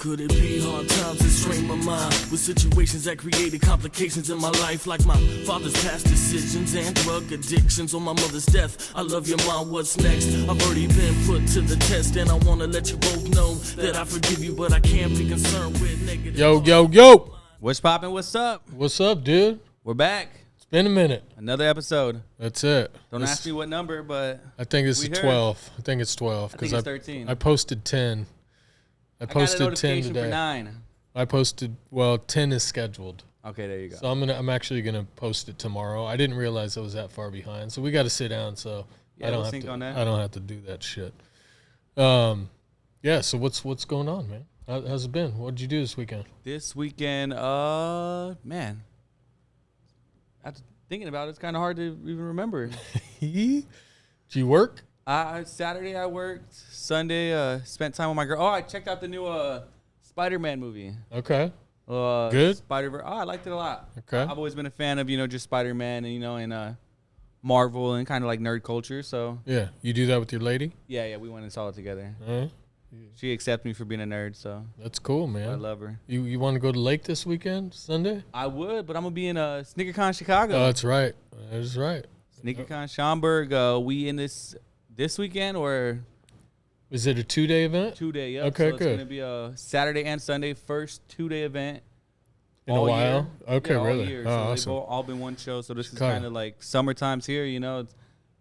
Could it be hard times that strain my mind with situations that created complications in my life, like my father's past decisions and drug addictions, or my mother's death? I love your mom, what's next? I've already been put to the test, and I wanna let you both know that I forgive you, but I can't be concerned with negative. Yo. What's poppin'? What's up? What's up, dude? We're back. It's been a minute. Another episode. That's it. Don't ask me what number, but I think it's 12. I think it's 12. I think it's 13. I posted 10. I posted got a 10 notification today. for 9. I posted, 10 is scheduled. Okay, there you go. So I'm actually gonna post it tomorrow. I didn't realize I was that far behind. So we got to sit down. So yeah, we'll sync on that. I don't have to do that shit. Yeah. So what's going on, man? How's it been? What did you do this weekend? This weekend, man. After thinking about it, it's kind of hard to even remember. Did you work? Saturday I worked. Sunday, spent time with my girl. Oh, I checked out the new Spider-Man movie. Okay. Good. Spider-Verse. Oh, I liked it a lot. Okay. I've always been a fan of just Spider-Man and and Marvel and kind of like nerd culture. So yeah, you do that with your lady? Yeah, we went and saw it together. Uh-huh. She accepted me for being a nerd, so that's cool, man. I love her. You want to go to the lake this weekend, Sunday? I would, but I'm gonna be in SneakerCon Chicago. Oh, that's right. That's right. SneakerCon Schaumburg. We in this weekend or? Is it a 2-day event? 2-day, yeah. Okay, so good. It's gonna be a Saturday and Sunday, first 2-day event. In a while? Year. Okay, yeah, really? All year. Oh, so awesome. they've all been one show. So this Chicago. is kind of like summertime's here. It's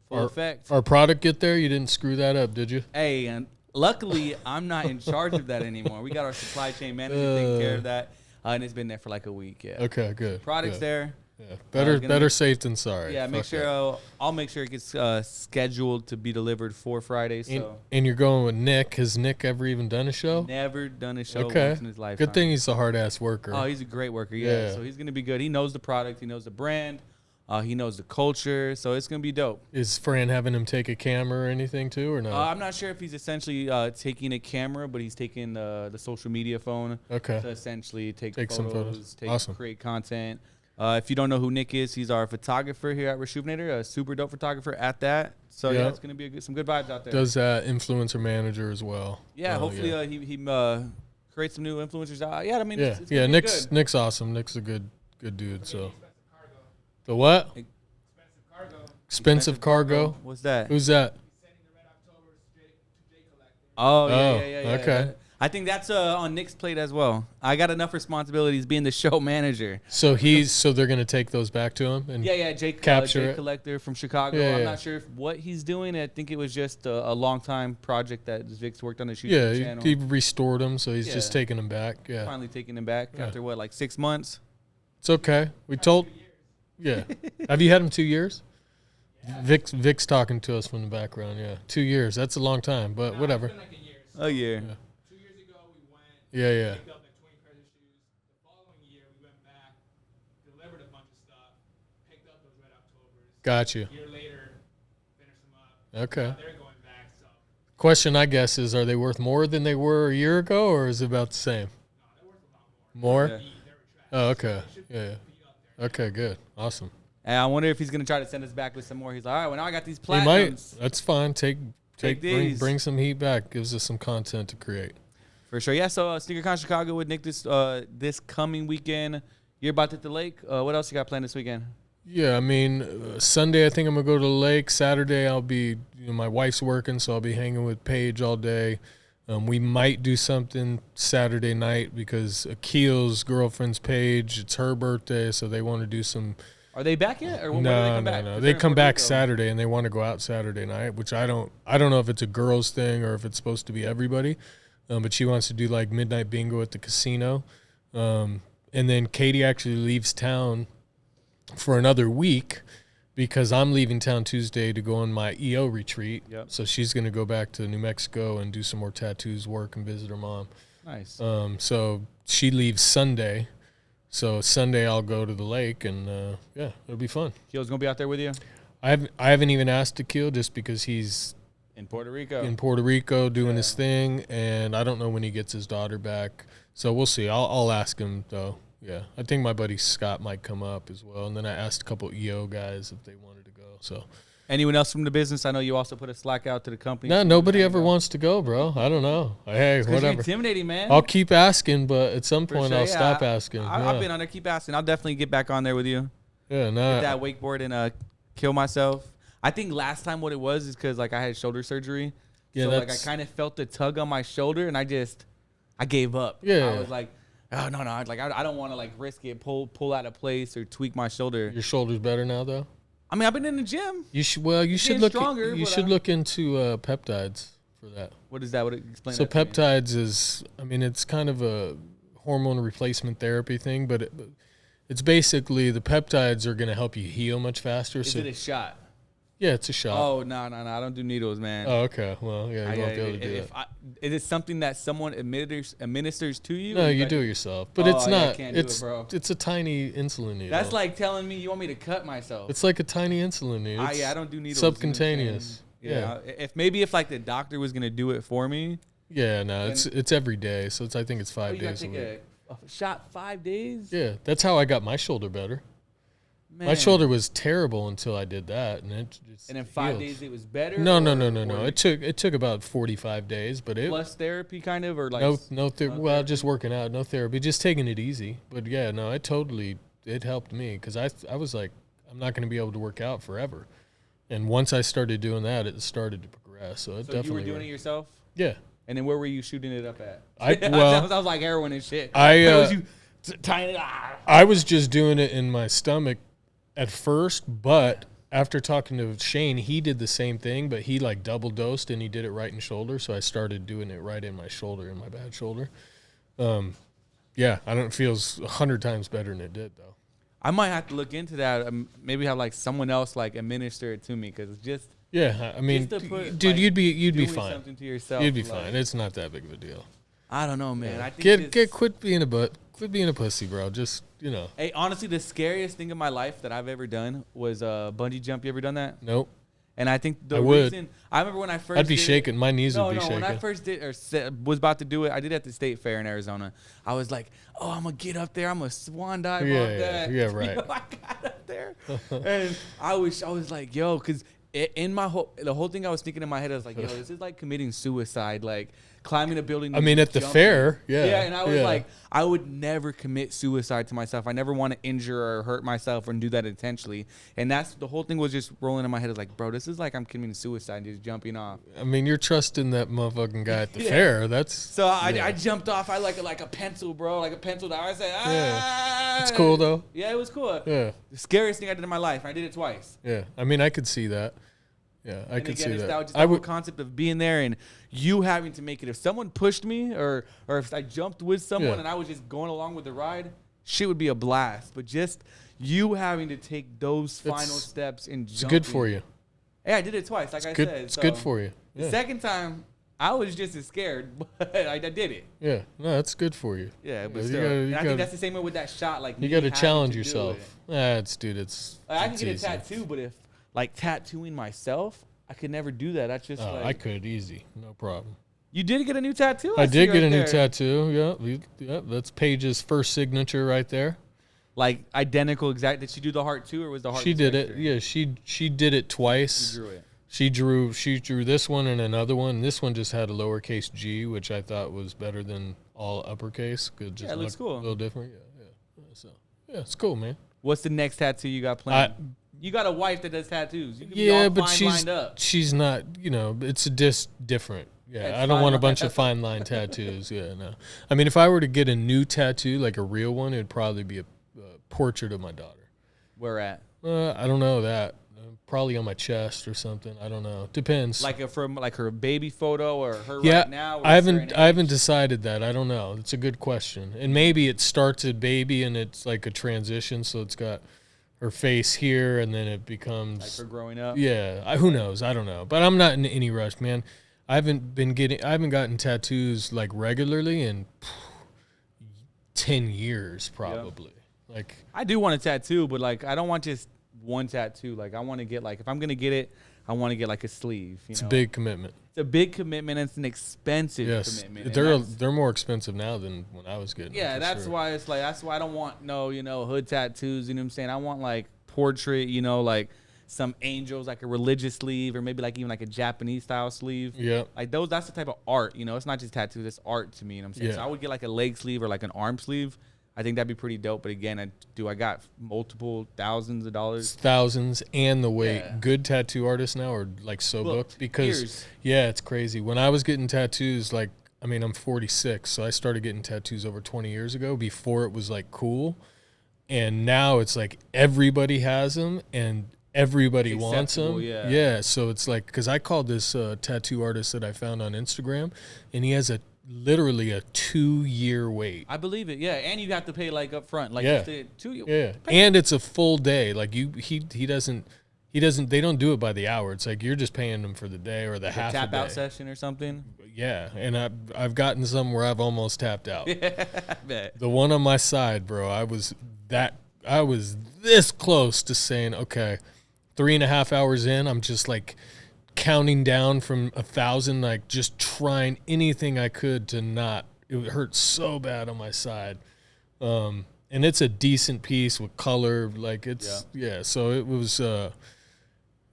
full effect. Our product get there? You didn't screw that up, did you? Hey, and luckily I'm not in charge of that anymore. We got our supply chain manager taking care of that, and it's been there for like a week. Yeah. Okay, good. Product's good. there. Yeah. Better safe than sorry. Yeah, Fuck that. I'll make sure it gets scheduled to be delivered for Friday. So and you're going with Nick. Has Nick ever even done a show? Never done a show okay. once in his lifetime. Good thing he's a hard ass worker. Oh, he's a great worker. Yeah. So he's gonna be good. He knows the product. He knows the brand. He knows the culture. So it's gonna be dope. Is Fran having him take a camera or anything too, or no? I'm not sure if he's essentially taking a camera, but he's taking the social media phone. Okay. To essentially take some photos. Awesome. Create content. If you don't know who Nick is, he's our photographer here at Resjuvenator, a super dope photographer at that. So yeah, it's gonna be some good vibes out there. Does influencer manager as well? Yeah, hopefully he creates some new influencers. I mean, it's Nick's good. Nick's awesome. Nick's a good dude. So the what? Expensive cargo. What's that? Who's that? Oh yeah. Okay. I think that's on Nick's plate as well. I got enough responsibilities being the show manager. So they're gonna take those back to him and Jake capture it. Collector from Chicago. I'm not sure what he's doing. I think it was just a long time project that Vic's worked on his YouTube channel. He restored them, so he's just taking them back. Yeah, finally taking them back after what, like 6 months? It's okay. We told. Yeah, have you had him 2 years? Vic's talking to us from the background. Yeah, 2 years. That's a long time, but whatever. It's been like a year. So a year. Yeah. 2 years ago we went. Yeah. Picked up like 20 pairs of shoes. The following year we went back, delivered a bunch of stuff, picked up those Red Octobers. Got you. A year later, finished them up. Okay. Now they're going back. So. Question, I guess, is are they worth more than they were a year ago, or is it about the same? No, they're worth a lot more. More? Yeah. They were trash. Oh, okay. So Yeah. there. Okay, good. Awesome. And I wonder if he's gonna try to send us back with some more. He's like, all right, well now I got these He might. platinums. That's fine. these. Bring some heat back. Gives us some content to create. For sure. Yeah, so SneakerCon Chicago with Nick this coming weekend. You're about to hit the lake. What else you got planned this weekend? Yeah, I mean, Sunday I think I'm gonna go to the lake. Saturday I'll be, my wife's working, so I'll be hanging with Paige all day. We might do something Saturday night because Akil's girlfriend's Paige. It's her birthday, so they want to do some. Are they back yet? Or when do they come back? No. They come back Saturday, and they want to go out Saturday night, which I don't know if it's a girls thing or if it's supposed to be everybody. But she wants to do like midnight bingo at the casino. And then Katie actually leaves town for another week because I'm leaving town Tuesday to go on my EO retreat. Yep. So she's going to go back to New Mexico and do some more tattoos work and visit her mom. Nice. So she leaves Sunday. So Sunday I'll go to the lake and it'll be fun. Keel's gonna be out there with you I haven't even asked Akil just because he's in Puerto Rico. In Puerto Rico doing his thing, and I don't know when he gets his daughter back. So we'll see. I'll ask him though. Yeah, I think my buddy Scott might come up as well. And then I asked a couple EO guys if they wanted to go. So Anyone else from the business? I know you also put a Slack out to the company. No, nobody ever wants to go, bro. I don't know. Hey, You're whatever. intimidating, man. I'll keep asking, but at some For point sure, I'll yeah. stop asking. I've been on there. Keep asking. I'll definitely get back on there with you. Yeah, Get no. that wakeboard and kill myself. I think last time what it was is because like I had shoulder surgery. Yeah, so like I that's- kind of felt the tug on my shoulder and I gave up. Yeah. I was like, oh no, like I don't want to like risk it, pull out of place or tweak my shoulder. Your shoulder's better now, though. I mean, I've been in the gym. You should. Well, you should getting look. stronger, You but, should look into peptides for that. What is that? What explain? So that to me. peptides is, I mean, it's kind of a hormone replacement therapy thing, but it's basically the peptides are going to help you heal much faster. Is so it a shot? yeah, it's a shot. Oh no, I don't do needles, man. Oh, okay. Well, yeah, you won't be able to do that. Is it something that someone administers to you? No, or you like- do it yourself, but it's yeah, I not. can't do it, It's bro. it's a tiny insulin needle. That's like telling me you want me to cut myself. it's like a tiny insulin needle. It's I don't do needles. you know what I'm saying? subcutaneous. Yeah. If like the doctor was gonna do it for me, Yeah, no, it's every day. So I think it's 5 you gotta days a take week. a shot 5 days. Yeah, that's how I got my shoulder better. My Man. shoulder was terrible until I did that, and it just And in 5 healed. days it was better. No. or It took about 45 days, but it plus therapy kind of or like well, therapy? just working out, no therapy, just taking it easy. But yeah, no, it helped me because I was like, I'm not going to be able to work out forever, and once I started doing that, it started to progress. So it So definitely you were doing worked. it yourself. Yeah, And then where were you shooting it up at? I- that well, was like heroin and shit. I, Where was you tying it? I was just doing it in my stomach at first, but after talking to Shane, he did the same thing, but he like double dosed and he did it right in shoulder. So I started doing it right in my shoulder, in my bad shoulder. Yeah, I don't it feels 100 times better than it did though. I might have to look into that. Maybe have like someone else like administer it to me because it's just Yeah, I mean, Just to put, dude, like, you'd be doing fine. something to yourself. You'd be like- fine. It's not that big of a deal. I don't know, man. I think Quit being a pussy, bro. Just Hey, honestly, the scariest thing in my life that I've ever done was bungee jump. You ever done that? nope. And I think the I would. reason I remember when I first I'd be did it- shaking. My knees No, would be no. shaking. When I first did or was about to do it, I did it at the state fair in Arizona. I was like, "Oh, I'm gonna get up there. I'm gonna swan dive Yeah, off yeah, that." yeah, You right. know, I got up there, and I was like, "Yo," because in the whole thing I was thinking in my head, I was like, "Yo, this is like committing suicide, like climbing a building." I mean, at the jumping." fair, yeah. Yeah, and I was yeah. like, I would never commit suicide to myself. I never want to injure or hurt myself or do that intentionally. And that's the whole thing was just rolling in my head. I was like, bro, this is like I'm committing suicide and just jumping off. I mean, you're trusting that motherfucking guy at the Yeah. fair. That's So yeah. I jumped off. I like a pencil, bro, like a pencil dive. I said, ah. It's cool though. Yeah, it was cool. Yeah, The scariest thing I did in my life. I did it twice. yeah. I mean, I could see that. Yeah, I And could again, see it's that. just I the whole would. concept of being there and you having to make it. If someone pushed me or if I jumped with someone Yeah. and I was just going along with the ride, shit would be a blast. But just you having to take those final It's- steps and It's good for you. Yeah, I did it twice, like I Good. said. It's so good for you. The Yeah. second time, I was just as scared, but I did it. Yeah. No, that's good for you. Yeah, but You still. gotta- and you I gotta- think that's the same way with that shot. Like You me got to having challenge do yourself. it. It's dude. It's. Like, I can it's get a easy. tattoo, but if like tattooing myself, I could never do that. That's just Oh, like I could easy, no problem. You did get a new tattoo? I see did get right a new there. tattoo. Yeah, that's Paige's first signature right there. Like identical exact. Did she do the heart too, or was the heart? She just did it. extra? Yeah, she did it twice. She drew it. She drew this one and another one. This one just had a lowercase g, which I thought was better than all uppercase. Could just Yeah, it looks look cool. a little different. Yeah. So yeah, it's cool, man. What's the next tattoo you got planned? You got a wife that does tattoos. You can be Yeah, all but fine lined up. she's not. It's different. Yeah, It's I don't want a fine bunch line. of fine line tattoos. Yeah, no. I mean, if I were to get a new tattoo, like a real one, it'd probably be a portrait of my daughter. Where at? I don't know that. Probably on my chest or something. I don't know. Depends. Like from like her baby photo or her yeah, right now? or I a certain haven't age? decided that. I don't know. It's a good question. And maybe it starts at baby and it's like a transition, so it's got her face here and then it becomes Like her growing up. yeah. Who knows? I don't know. But I'm not in any rush, man. I haven't gotten tattoos like regularly in 10 years probably. Like I do want a tattoo, but like I don't want just one tattoo. Like I want to get like if I'm gonna get it, I want to get like a sleeve. it's a big commitment. It's a big commitment. And it's an expensive Yes, commitment. and they're that's- they're more expensive now than when I was getting. yeah. them, for That's sure. why it's like that's why I don't want no hood tattoos. You know what I'm saying? I want like portrait. Like some angels, like a religious sleeve, or maybe like even like a Japanese style sleeve. Yeah. Like those, that's the type of art, you know. It's not just tattoos, it's art to me. You know what I'm saying? Yeah. So I would get like a leg sleeve or like an arm sleeve. I think that'd be pretty dope. But again, I got multiple thousands of dollars. Thousands and the weight. Yeah. Good tattoo artists now are like so booked because years. yeah, it's crazy. When I was getting tattoos, like I mean, I'm 46, so I started getting tattoos over 20 years ago before it was like cool. And now it's like everybody has them and everybody wants them. Acceptable, Yeah. So it's like, because I called this tattoo artist that I found on Instagram, and he has literally a 2-year wait. I believe it, yeah. And you have to pay like up front, like Yeah. Yeah. And it's a full day. Like he doesn't, they don't do it by the hour. It's like you're just paying them for the day or the half a tap day. out session or something. Yeah. And I've gotten some where I've almost tapped out. I bet. The one on my side, bro, I was this close to saying, okay, 3.5 hours in, I'm just like counting down from 1,000, like just trying anything I could to not. It hurt so bad on my side. And it's a decent piece with color, like it's so it was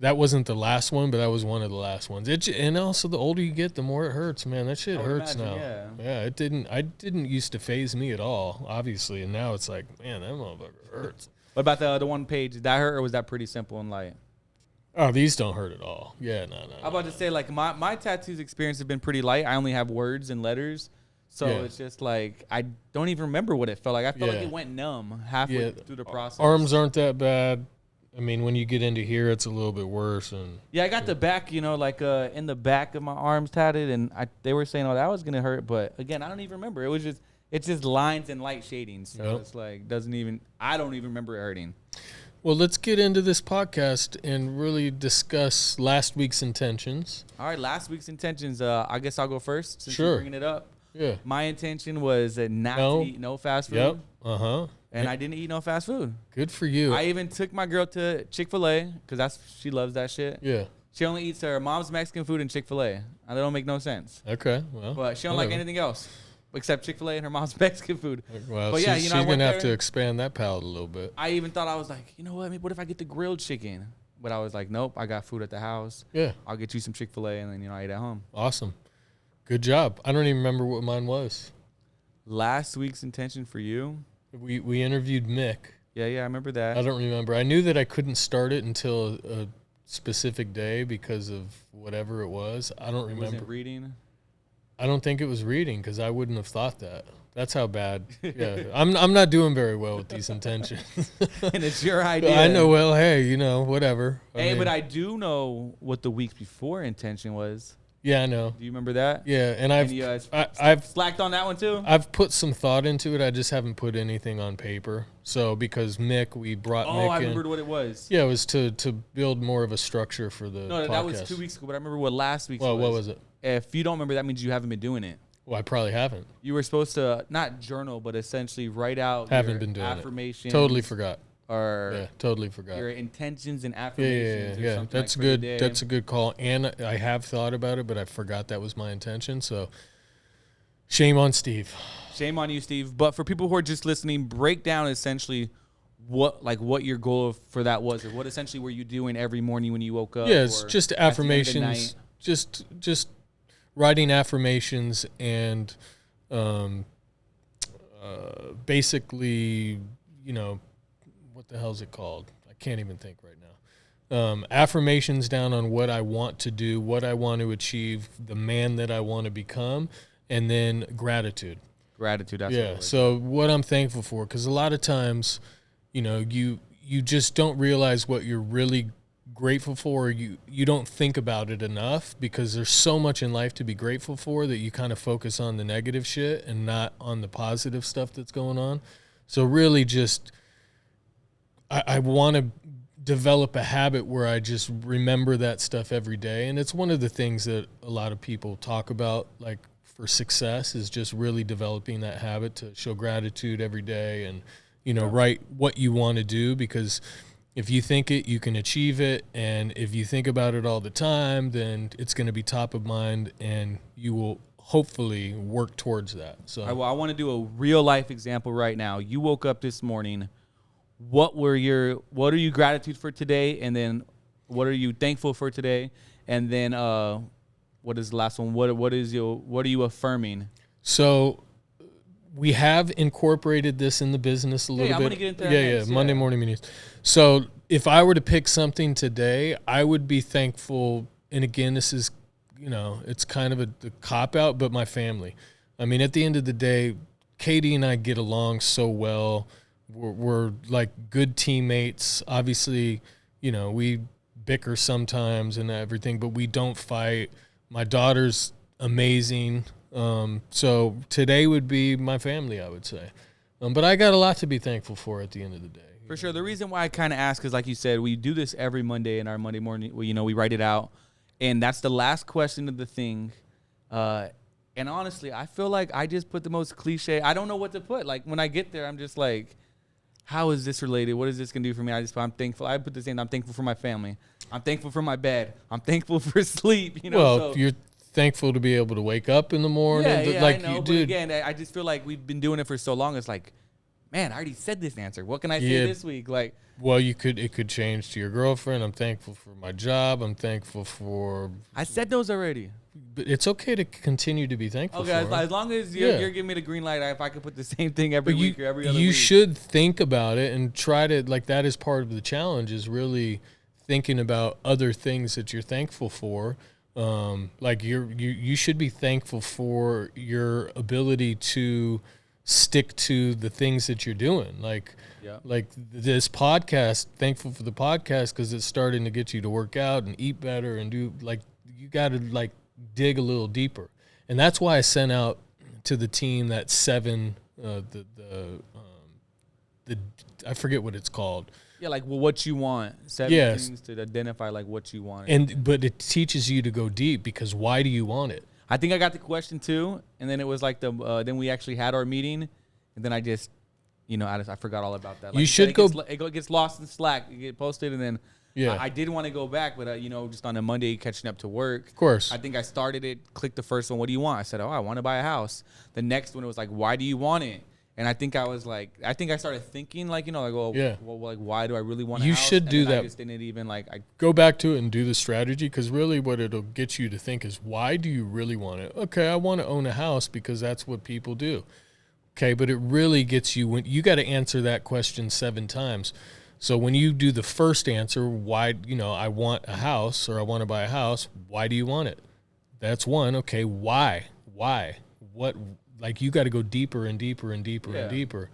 that wasn't the last one, but that was one of the last ones. And also the older you get, the more it hurts, man. That shit hurts imagine, now. yeah. It didn't used to faze me at all, obviously, and now it's like, man, that motherfucker hurts. What about the one page? Did that hurt, or was that pretty simple and light? Oh, these don't hurt at all. Yeah, no. I'm about to say, like, my tattoos experience have been pretty light. I only have words and letters. So it's just like, I don't even remember what it felt like. I felt like it went numb halfway through the process. Arms aren't that bad. I mean, when you get into here, it's a little bit worse. And yeah, I got the back, you know, like in the back of my arms tatted, and they were saying, oh, that was going to hurt. But again, I don't even remember. It's just lines and light shadings. So it's like, I don't even remember it hurting. Well, let's get into this podcast and really discuss last week's intentions. All right, last week's intentions. I guess I'll go first since Sure. you're bringing it up. Yeah. My intention was not to eat no fast food. Yep. Uh-huh. And I didn't eat no fast food. Good for you. I even took my girl to Chick-fil-A because she loves that shit. Yeah. She only eats her mom's Mexican food and Chick-fil-A. That don't make no sense. Okay. Well. But she don't like anything else except Chick-fil-A and her mom's Mexican food. Well, but yeah, she's I going to have there, to expand that palate a little bit. I even thought, I was like, you know what? Maybe what if I get the grilled chicken? But I was like, nope, I got food at the house. Yeah. I'll get you some Chick-fil-A and then, I eat at home. Awesome. Good job. I don't even remember what mine was. Last week's intention for you? We interviewed Mick. Yeah, I remember that. I don't remember. I knew that I couldn't start it until a specific day because of whatever it was. I don't remember. Was it reading? I don't think it was reading because I wouldn't have thought that. That's how bad. Yeah, I'm not doing very well with these intentions. And it's your idea. I know. Well, hey, whatever. But I do know what the week before intention was. Yeah, I know. Do you remember that? Yeah, and I've slacked on that one too. I've put some thought into it. I just haven't put anything on paper. So because Mick, we brought Mick in. I remembered what it was. Yeah, it was to build more of a structure for the podcast. That was 2 weeks ago, but I remember what last week's was. Well, what was it? If you don't remember, that means you haven't been doing it. Well, I probably haven't. You were supposed to not journal, but essentially write out Haven't been doing affirmations. Totally forgot. Or totally forgot. Your intentions and affirmations. Yeah. That's like good. That's a good call. And I have thought about it, but I forgot that was my intention. So shame on Steve. Shame on you, Steve. But for people who are just listening, break down essentially what your goal for that was, or what essentially were you doing every morning when you woke up? Yeah, it's just affirmations. Just writing affirmations and basically, what the hell is it called? I can't even think right now. Affirmations down on what I want to do, what I want to achieve, the man that I want to become, and then gratitude. Gratitude, that's yeah. So what I'm thankful for, because a lot of times, you just don't realize what you're really grateful for. Or you don't think about it enough because there's so much in life to be grateful for that you kind of focus on the negative shit and not on the positive stuff that's going on. So really just I want to develop a habit where I just remember that stuff every day. And it's one of the things that a lot of people talk about, like for success, is just really developing that habit to show gratitude every day and, write what you want to do, because if you think it, you can achieve it. And if you think about it all the time, then it's going to be top of mind and you will hopefully work towards that. So I want to do a real life example right now. You woke up this morning. What are you gratitude for today? And then What are you thankful for today? And then what is the last one? What are you affirming? So we have incorporated this in the business a little bit. I'm gonna get into that next, Monday morning meetings. So if I were to pick something today, I would be thankful. And again, this is, it's kind of a cop out, but my family. I mean, at the end of the day, Katie and I get along so well. We're like good teammates. Obviously, we bicker sometimes and everything, but we don't fight. My daughter's amazing. So today would be my family, I would say. But I got a lot to be thankful for at the end of the day. For sure. The reason why I kind of ask is, like you said, we do this every Monday in our Monday morning. We write it out, and that's the last question of the thing. And honestly, I feel like I just put the most cliche. I don't know what to put. Like when I get there, I'm just like, how is this related? What is this gonna do for me? I'm thankful. I put the same. I'm thankful for my family. I'm thankful for my bed. I'm thankful for sleep. Well, you're thankful to be able to wake up in the morning. Yeah, like I know. You but did. again, I just feel like we've been doing it for so long. It's like, man, I already said this answer. What can I say this week? Like, well, it could change to your girlfriend. I'm thankful for my job. I'm thankful for. I said those already. But it's okay to continue to be thankful. Okay, for as long as you're giving me the green light, if I could put the same thing every week or every other week. You should think about it and try to, like, that is part of the challenge, is really thinking about other things that you're thankful for. Like you should be thankful for your ability to stick to the things that you're doing. Like this podcast, thankful for the podcast because it's starting to get you to work out and eat better and do, like, you got to like dig a little deeper. And that's why I sent out to the team that 7, I forget what it's called. Yeah, like what you want. 7 things to identify like what you want. But it teaches you to go deep, because why do you want it? I think I got the question too, and then it was like then we actually had our meeting, and then I just, I forgot all about that. Like you should go. It gets lost in Slack. You get posted, and then I did want to go back, but just on a Monday catching up to work. Of course. I think I started it. Clicked the first one. What do you want? I said, I want to buy a house. The next one, it was like, why do you want it? And I think I started thinking like, well, like, why do I really want a house? You should do that. I just didn't even go back to it and do the strategy, because really what it'll get you to think is, why do you really want it? Okay, I want to own a house because that's what people do. Okay, but it really gets you, when you got to answer that question 7 times. So when you do the first answer, why, I want a house, or I want to buy a house, why do you want it? That's one. Okay, why? What? Like, you got to go deeper and deeper and deeper and deeper.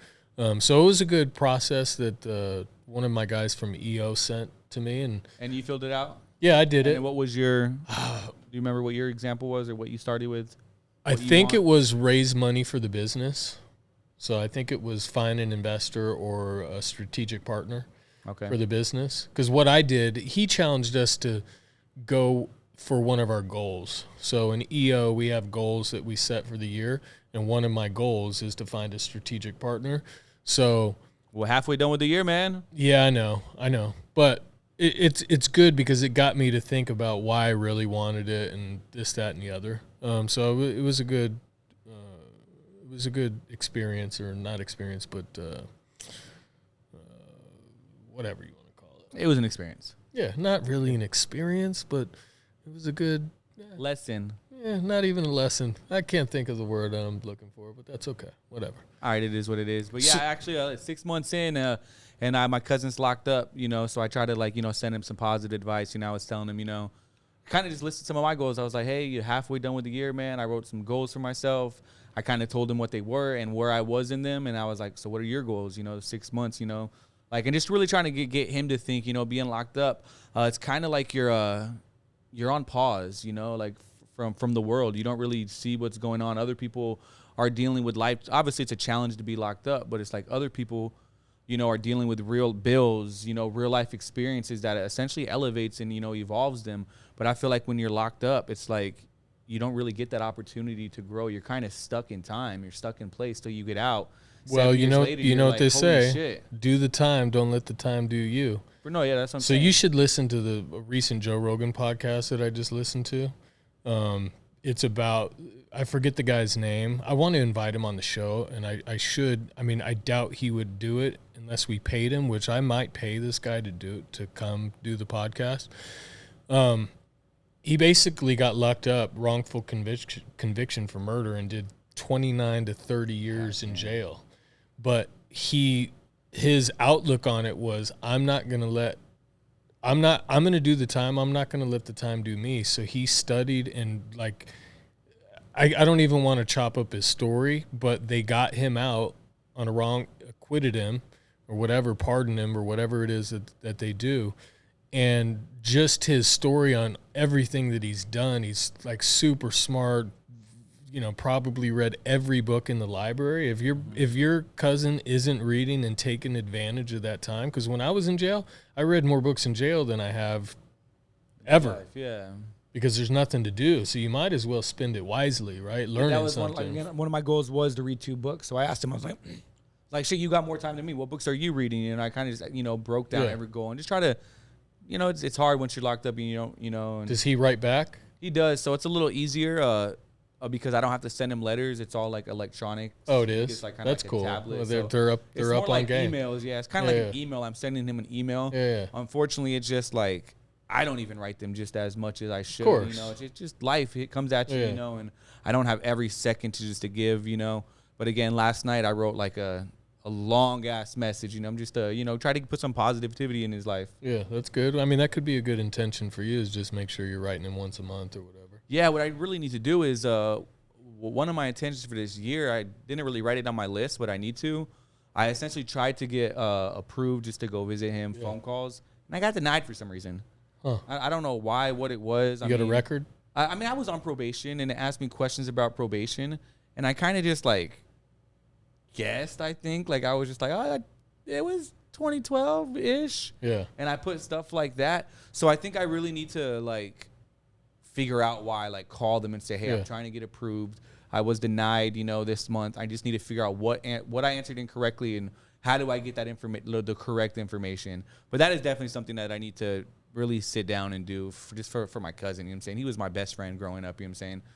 So it was a good process that one of my guys from EO sent to me. And you filled it out? Yeah, I did it. And what was your, do you remember what your example was, or what you started with? I think it was raise money for the business. So I think it was find an investor or a strategic partner for the business. Because what I did, he challenged us to go for one of our goals. So in EO, we have goals that we set for the year. And one of my goals is to find a strategic partner. So we're halfway done with the year, man. Yeah, I know. But it's good, because it got me to think about why I really wanted it and this, that, and the other. So it was a good experience, or not experience, but whatever you want to call it. It was an experience. Yeah, not really an experience, but it was a good lesson. Yeah, not even a lesson. I can't think of the word I'm looking for, but that's okay. Whatever. All right, it is what it is. But yeah, actually, 6 months in, and my cousin's locked up, so I try to send him some positive advice. I was telling him, kind of just listed some of my goals. I was like, hey, you're halfway done with the year, man. I wrote some goals for myself. I kind of told him what they were and where I was in them, and I was like, so what are your goals? 6 months, and just really trying to get him to think, being locked up, it's kind of like you're on pause, from the world. You don't really see what's going on. Other people are dealing with life. Obviously, it's a challenge to be locked up, but it's like other people, are dealing with real bills, real life experiences that essentially elevates and, evolves them. But I feel like when you're locked up, it's like you don't really get that opportunity to grow. You're kind of stuck in time. You're stuck in place till you get out. Well, later, you know what they say, shit. Do the time, don't let the time do you. But no, yeah, that's what I'm saying. So you should listen to the recent Joe Rogan podcast that I just listened to. It's about, I forget the guy's name. I want to invite him on the show, and I should. I mean, I doubt he would do it unless we paid him, which I might pay this guy to come do the podcast. He basically got locked up, wrongful conviction for murder, and did 29 to 30 years in jail. But his outlook on it was, I'm going to do the time. I'm not going to let the time do me. So he studied and like, I don't even want to chop up his story, but they got him out on a wrong, acquitted him or whatever, pardoned him or whatever it is that they do. And just his story on everything that he's done, he's like super smart, probably read every book in the library. If your cousin isn't reading and taking advantage of that time, because when I was in jail, I read more books in jail than I have ever. Life, yeah. Because there's nothing to do, so you might as well spend it wisely, right? Learning that was something. One of my goals was to read 2 books. So I asked him, I was like, shit, you got more time than me. What books are you reading? And I kind of just, broke down every goal and just try to, it's hard once you're locked up and you don't. And does he write back? He does, so it's a little easier because I don't have to send him letters. It's all like electronic. Oh, it is. It's like That's like cool. Tablet, Well, so they're up more on like game. Emails, yeah. It's kind of like an email. I'm sending him an email. Yeah. Unfortunately, it's just like I don't even write them just as much as I should. Of course. It's just life. It comes at you, and I don't have every second to give, But again, last night I wrote like a long ass message, I'm just try to put some positivity in his life. Yeah, that's good. I mean, that could be a good intention for you, is just make sure you're writing him once a month or whatever. Yeah, what I really need to do is one of my intentions for this year, I didn't really write it on my list, but I need to. I essentially tried to get approved just to go visit him, phone calls, and I got denied for some reason. Huh. I don't know why, what it was. You got a record? I mean, I was on probation, and it asked me questions about probation, and I kind of just guessed, I think. I was just it was 2012-ish. Yeah. And I put stuff like that. So I think I really need to, figure out why, call them and say, hey, I'm trying to get approved. I was denied, this month. I just need to figure out what I answered incorrectly and how do I get that the correct information. But that is definitely something that I need to really sit down and do for my cousin, He was my best friend growing up,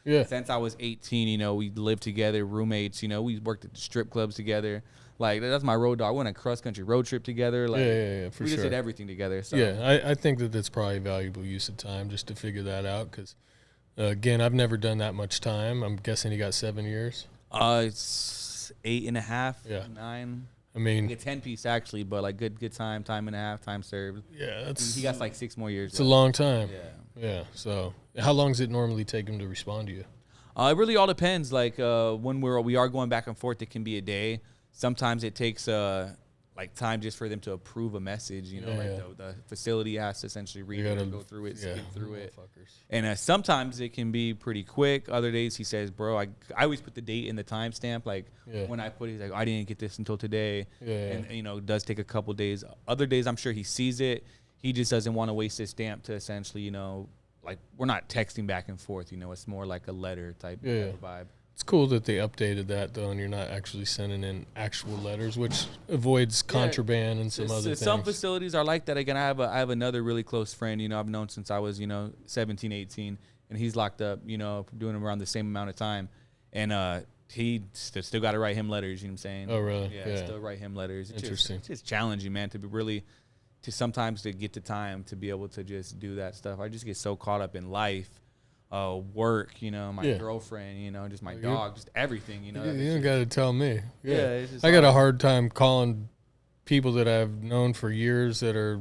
Yeah. Since I was 18, we lived together, roommates, we worked at the strip clubs together. That's my road dog. We went on a cross-country road trip together. Yeah, for we sure. just did everything together. So. Yeah, I think that's probably valuable use of time just to figure that out because, again, I've never done that much time. I'm guessing he got 7 years. It's 8.5, 9. I mean, like a 10-piece actually, but good time and a half, time served. Yeah, he got 6 more years. It's a long time. Yeah. So, how long does it normally take him to respond to you? It really all depends. When we are going back and forth, it can be a day. Sometimes it takes time just for them to approve a message. The facility has to essentially read it and go through it, skip through it. And sometimes it can be pretty quick. Other days he says, bro, I always put the date and the timestamp. When I put it, he's like, I didn't get this until today. And, it does take a couple days. Other days I'm sure he sees it. He just doesn't want to waste his stamp to essentially, we're not texting back and forth. It's more like a letter type of vibe. It's cool that they updated that, though, and you're not actually sending in actual letters, which avoids contraband and some other things. Some facilities are like that. Again, I have another really close friend, I've known since I was, 17, 18, and he's locked up, doing around the same amount of time. And he still got to write him letters, you know what I'm saying? Oh, really? Yeah, still write him letters. Interesting. It's just challenging, man, to sometimes to get the time to be able to just do that stuff. I just get so caught up in life. Work, my girlfriend, just my dog, just everything, You don't got to tell me. It's just I got a hard time calling people that I've known for years that are,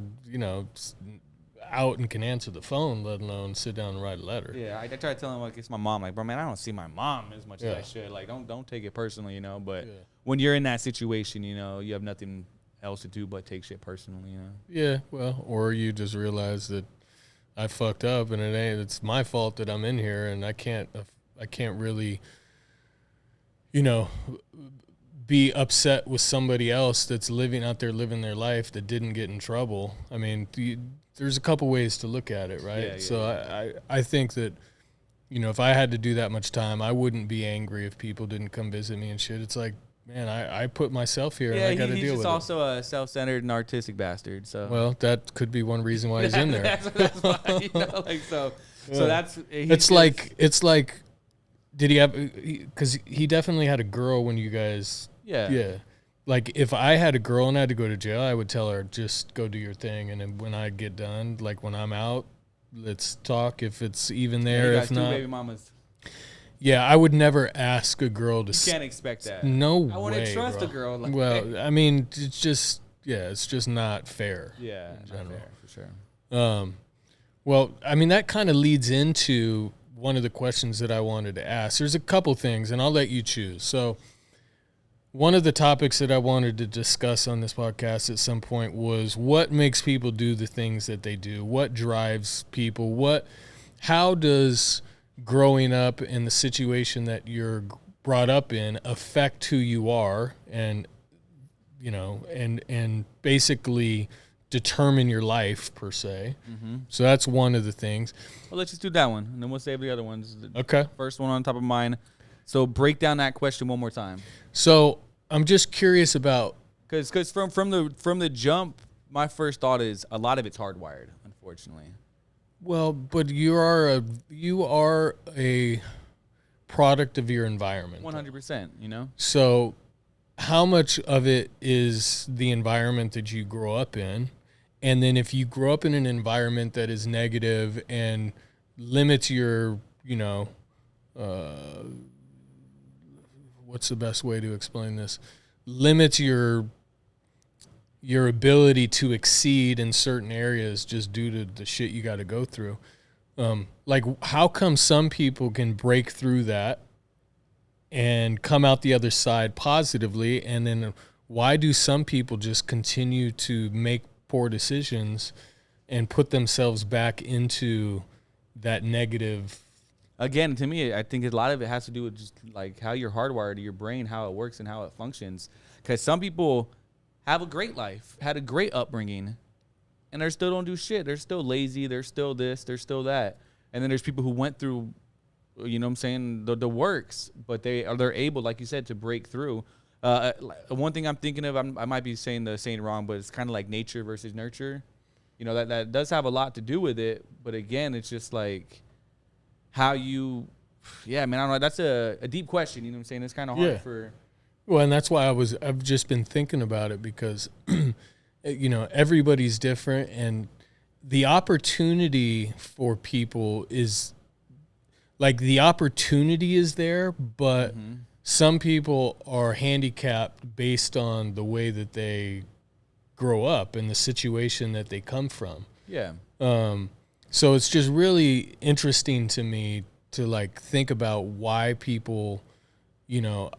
out and can answer the phone, let alone sit down and write a letter. Yeah, I try to tell him it's my mom. Bro, man, I don't see my mom as much as I should. Don't take it personally, But when you're in that situation, you have nothing else to do but take shit personally, Yeah, well, or you just realize that I fucked up and it's my fault that I'm in here and I can't really, be upset with somebody else that's living out there, living their life that didn't get in trouble. I mean, there's a couple ways to look at it, right? I think that, if I had to do that much time, I wouldn't be angry if people didn't come visit me and shit. It's like, man, I put myself here and I got to deal with it. He's just also a self-centered and artistic bastard. So well, that could be one reason why he's in there. that's why, so that's it's like Did he have? Because he definitely had a girl when you guys. Yeah. Like if I had a girl and I had to go to jail, I would tell her just go do your thing, and then when I get done, like when I'm out, let's talk. If it's even there, you if got not, two baby mamas. yeah, I would never ask a girl to. You can't expect that. No way. I want to trust bro. a girl. Like, Well, I mean, it's just not fair. yeah, not general. fair, for sure. Well, I mean, that kind of leads into one of the questions that I wanted to ask. There's a couple things, and I'll let you choose. So, one of the topics that I wanted to discuss on this podcast at some point was what makes people do the things that they do? What drives people? How does growing up in the situation that you're brought up in affect who you are and, you know, and basically determine your life per se. So that's one of the things. Well, let's just do that one, and then we'll save the other ones. Okay. First one on top of mine. So break down that question one more time. So I'm just curious about, Because from the jump, my first thought is a lot of it's hardwired, unfortunately. well, but you are a product of your environment. 100%, you know? So how much of it is the environment that you grow up in? And then if you grow up in an environment that is negative and limits your, you know, what's the best way to explain this? Limits your ability to exceed in certain areas just due to the shit you got to go through. Like, how come some people can break through that and come out the other side positively, and then why do some people just continue to make poor decisions and put themselves back into that negative? Again, to me, I think a lot of it has to do with just like how you're hardwired to your brain, how it works and how it functions. Because some people have a great life, had a great upbringing, and they still don't do shit. They're still lazy. They're still this. They're still that. And then there's people who went through, you know what I'm saying, the works, but they're able, like you said, to break through. One thing I'm thinking of, I might be saying wrong, but it's kind of like nature versus nurture. You know, that does have a lot to do with it. But again, it's just like how you, yeah, man, I don't know. That's a deep question. You know what I'm saying? It's kind of hard for. Well, and that's why I've just been thinking about it because, you know, everybody's different, and the opportunity for people is like the opportunity is there, but some people are handicapped based on the way that they grow up and the situation that they come from. Yeah. So it's just really interesting to me to like think about why people, you know,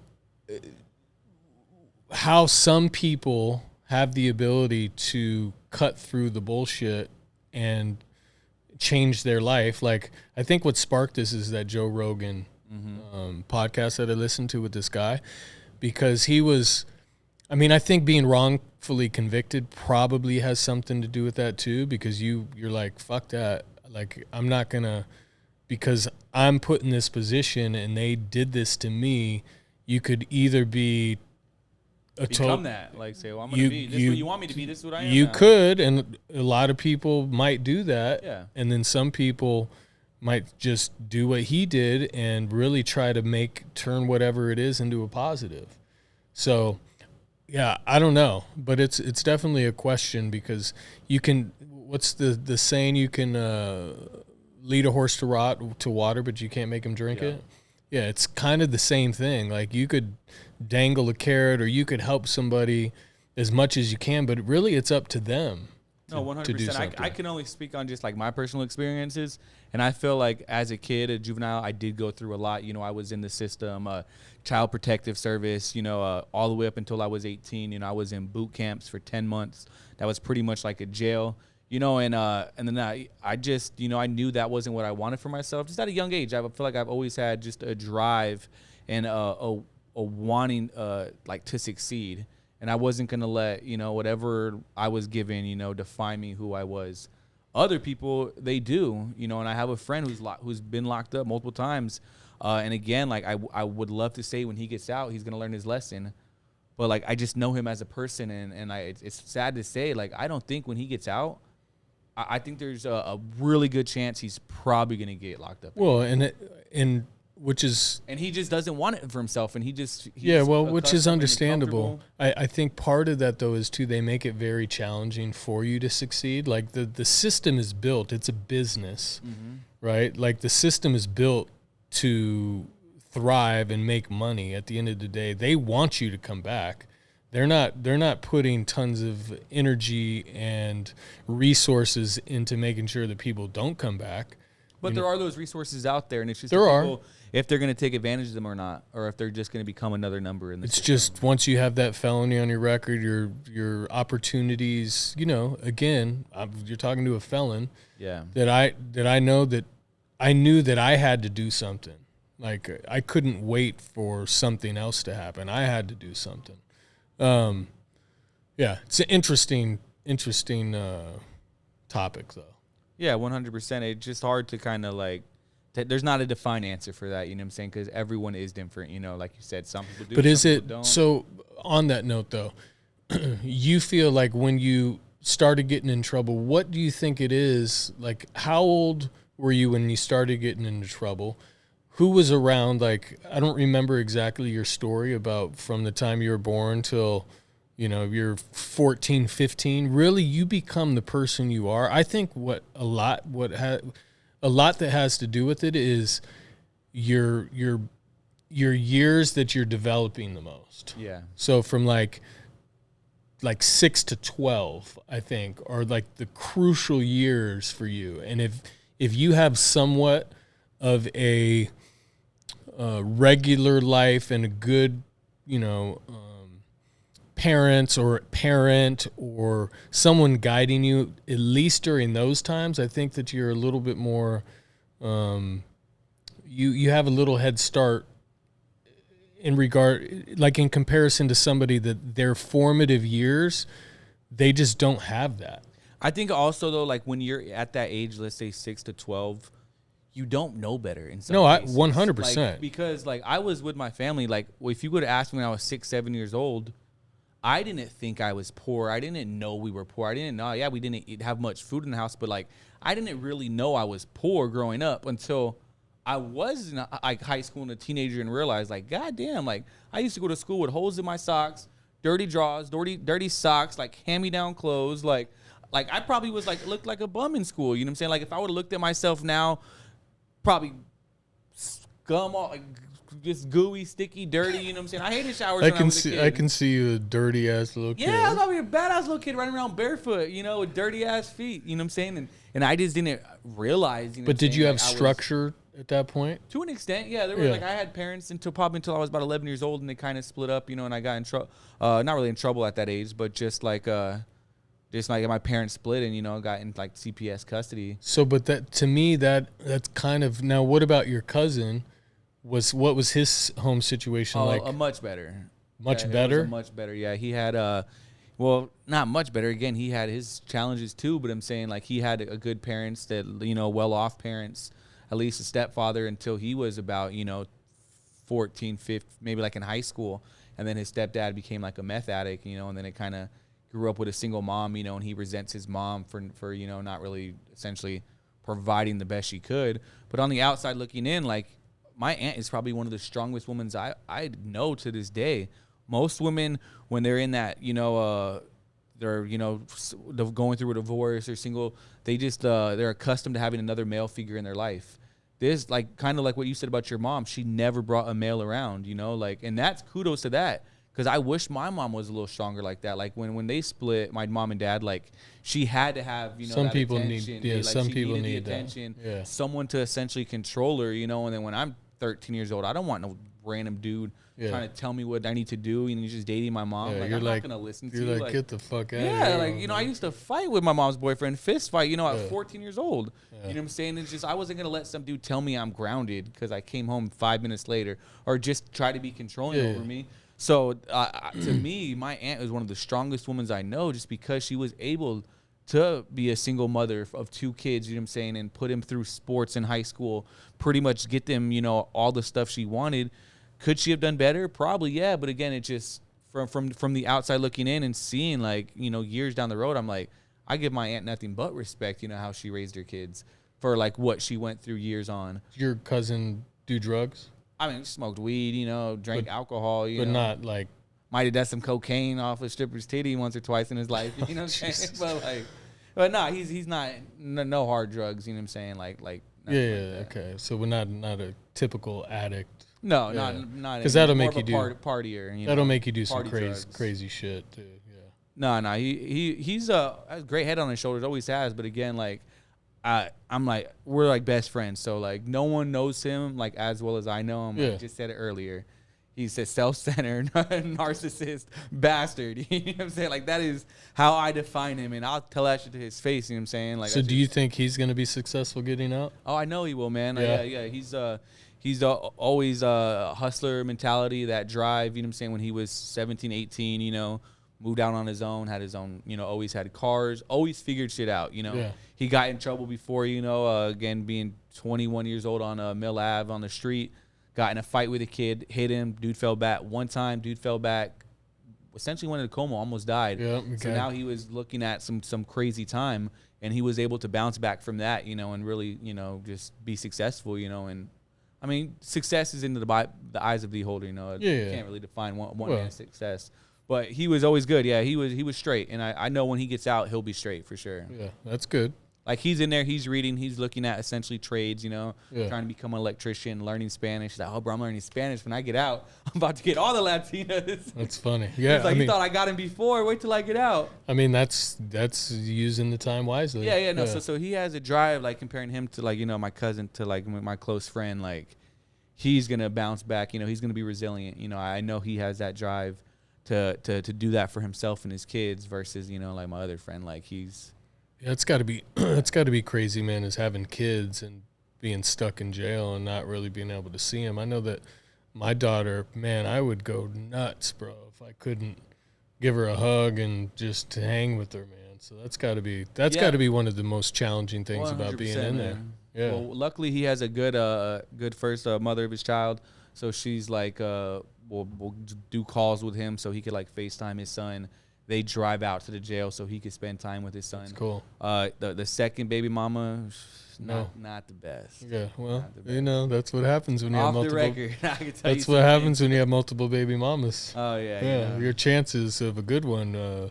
how some people have the ability to cut through the bullshit and change their life. Like, I think what sparked this is that Joe Rogan podcast that I listened to with this guy, because he was, I mean, I think being wrongfully convicted probably has something to do with that too, because you're like, fuck that. Like, I'm not gonna, because I'm put in position and they did this to me. You could either be become that, like say, well, I'm gonna be this is what you want me to be, this is what I am. You now. could, and a lot of people might do that. Yeah. And then some people might just do what he did and really try to turn whatever it is into a positive. So, yeah, I don't know, but it's definitely a question, because you can, what's the saying, you can lead a horse to water, but you can't make him drink it. Yeah, it's kind of the same thing. Like, you could dangle a carrot, or you could help somebody as much as you can, but really it's up to them. No, 100%. I can only speak on just like my personal experiences, and I feel like as a kid, a juvenile, I did go through a lot. You know, I was in the system, child protective service, you know, all the way up until I was 18. You know, I was in boot camps for 10 months. That was pretty much like a jail, you know, and then I just, you know, I knew that wasn't what I wanted for myself. Just at a young age, I feel like I've always had just a drive and a wanting like to succeed. And I wasn't going to let, you know, whatever I was given, you know, define me who I was. Other people, they do, you know, and I have a friend who's been locked up multiple times. And again, like I would love to say when he gets out, he's going to learn his lesson. But like, I just know him as a person. And it's sad to say, like, I don't think when he gets out, I think there's a really good chance he's probably going to get locked up. Well, and which is and he just doesn't want it for himself, and he's which is accustomed and understandable. comfortable. I think part of that though is too, they make it very challenging for you to succeed. Like the system is built, it's a business, right? Like the system is built to thrive and make money. At the end of the day, they want you to come back. They're not putting tons of energy and resources into making sure that people don't come back. But there are those resources out there, and it's just There are. people, if they're going to take advantage of them or not, or if they're just going to become another number in the It's system. just once you have that felony on your record, your opportunities, again, you're talking to a felon. Yeah. That I knew that I had to do something. Like I couldn't wait for something else to happen. I had to do something. It's an interesting topic though. Yeah, 100%. It's just hard to kind of like, there's not a defined answer for that, you know what I'm saying? Because everyone is different, like you said, some people do. But is some it, people don't. so on that note though, you feel like when you started getting in trouble, what do you think it is? Like how old were you when you started getting into trouble? Who was around? Like, I don't remember exactly your story about from the time you were born till, you're 14, 15. Really, you become the person you are. I think a lot that has to do with it is your years that you're developing the most. Yeah. So from like 6 to 12, I think, are like the crucial years for you. And if you have somewhat of a regular life and a good, parent or someone guiding you, at least during those times, I think that you're a little bit more, you have a little head start in comparison to somebody that their formative years, they just don't have that. I think also though, like when you're at that age, let's say 6 to 12, you don't know better in some cases. 100%. Like, because like I was with my family, like if you would have asked me when I was 6, 7 years old, I didn't think I was poor. I didn't know we were poor. I didn't know, we didn't have much food in the house, but like I didn't really know I was poor growing up until I was in like high school and a teenager and realized like, goddamn, like I used to go to school with holes in my socks, dirty drawers, dirty socks, like hand-me-down clothes, like I probably was like looked like a bum in school. You know what I'm saying? Like if I would have looked at myself now, probably scum all like just gooey, sticky, dirty. You know what I'm saying? I hated showers. I can see you a dirty ass little kid. Yeah, I was probably a badass little kid running around barefoot, with dirty ass feet. You know what I'm saying? And I just didn't realize. But did you have structure at that point? To an extent, yeah. There were like I had parents until I was about 11 years old, and they kind of split up. And I got in trouble. Not really in trouble at that age, but just like my parents split and, got in like CPS custody. So, but that, to me, that's kind of, now what about your cousin? What was his home situation like? Much better. Much better? Much better, yeah. He had, well, not much better. Again, he had his challenges too, but I'm saying like he had a good parents that, well-off parents, at least a stepfather until he was about, 14, 15, maybe like in high school. And then his stepdad became like a meth addict, and then it kind of grew up with a single mom, and he resents his mom for not really essentially providing the best she could. But on the outside looking in, like my aunt is probably one of the strongest women I know to this day. Most women, when they're in that, they're, going through a divorce or single, they just, they're accustomed to having another male figure in their life. This, like, kind of like what you said about your mom, she never brought a male around, and that's kudos to that. Because I wish my mom was a little stronger like that. Like when they split, my mom and dad, like she had to have, some that people attention. need, some people need the attention. That. Yeah. Someone to essentially control her, And then when I'm 13 years old, I don't want no random dude trying to tell me what I need to do. And he's just dating my mom. Yeah, like I'm not gonna listen to you. You're like, get the fuck out. Yeah, of here. like I used to fight with my mom's boyfriend, fist fight. At 14 years old. Yeah. You know what I'm saying? It's just I wasn't gonna let some dude tell me I'm grounded because I came home 5 minutes later, or just try to be controlling over me. So to me, my aunt is one of the strongest women I know, just because she was able to be a single mother of 2 kids, you know what I'm saying, and put him through sports in high school, pretty much get them, all the stuff she wanted. Could she have done better? Probably, yeah. But again, it just from the outside looking in and seeing like, years down the road, I'm like, I give my aunt nothing but respect, how she raised her kids for like what she went through years on. Your cousin do drugs? I mean, smoked weed, you know, drank alcohol, but not like. Might have done some cocaine off a stripper's titty once or twice in his life, you know what I'm saying? But no, he's not no hard drugs, you know what I'm saying? Like Yeah, okay. So we're not a typical addict. No, Yeah. not because that'll more make of you a do partier. You that'll know, make you do some party drugs. crazy shit too. No, he's a great head on his shoulders, always has. But again, like I'm like we're like best friends, so like no one knows him like as well as I know him. Yeah. I just said it earlier. He's a self-centered, narcissist bastard. You know what I'm saying? Like that is how I define him, and I'll tell that shit to his face. You know what I'm saying? Like, so do you think he's gonna be successful getting out? Oh, I know he will, man. Yeah. Yeah. He's always hustler mentality, that drive, you know what I'm saying, when he was 17, 18, you know, moved out on his own, had his own, you know, always had cars, always figured shit out, you know. Yeah. He got in trouble before, you know, again, being 21 years old on Mill Ave on the street, got in a fight with a kid, hit him, dude fell back. One time, dude fell back, essentially went into coma, almost died. Yeah, okay. So now he was looking at some crazy time, and he was able to bounce back from that, you know, and really, you know, just be successful, you know, and I mean, success is into the eyes of the beholder. You know, you can't really define one man's success. But he was always good. Yeah, he was straight, and I know when he gets out, he'll be straight for sure. Yeah, that's good. Like he's in there, he's reading, he's looking at essentially trades. You know, Yeah. trying to become an electrician, learning Spanish. He's like, oh, bro, I'm learning Spanish. When I get out, I'm about to get all the Latinas. That's funny. Yeah, He's like, I mean, you thought I got him before. Wait till I get out. I mean, that's using the time wisely. Yeah. No, so he has a drive, like comparing him to like, you know, my cousin to like my close friend, like. He's going to bounce back. You know, he's going to be resilient. You know, I know he has that drive to do that for himself and his kids versus, you know, like my other friend. Like he's. Yeah, it's got to be crazy, man, is having kids and being stuck in jail and not really being able to see them. I know that my daughter, man, I would go nuts, bro, if I couldn't give her a hug and just hang with her, man. So that's got to be one of the most challenging things about being in there. Man. Yeah. Well, luckily he has a good first mother of his child, so she's like we'll do calls with him so he could like FaceTime his son. They drive out to the jail so he could spend time with his son. That's cool. The second baby mama, not the best. Yeah, well, you know, that's what happens when you have Off the multiple. record, I can tell That's you what some happens things. when you have multiple baby mamas. Oh yeah. Yeah, your chances of a good one,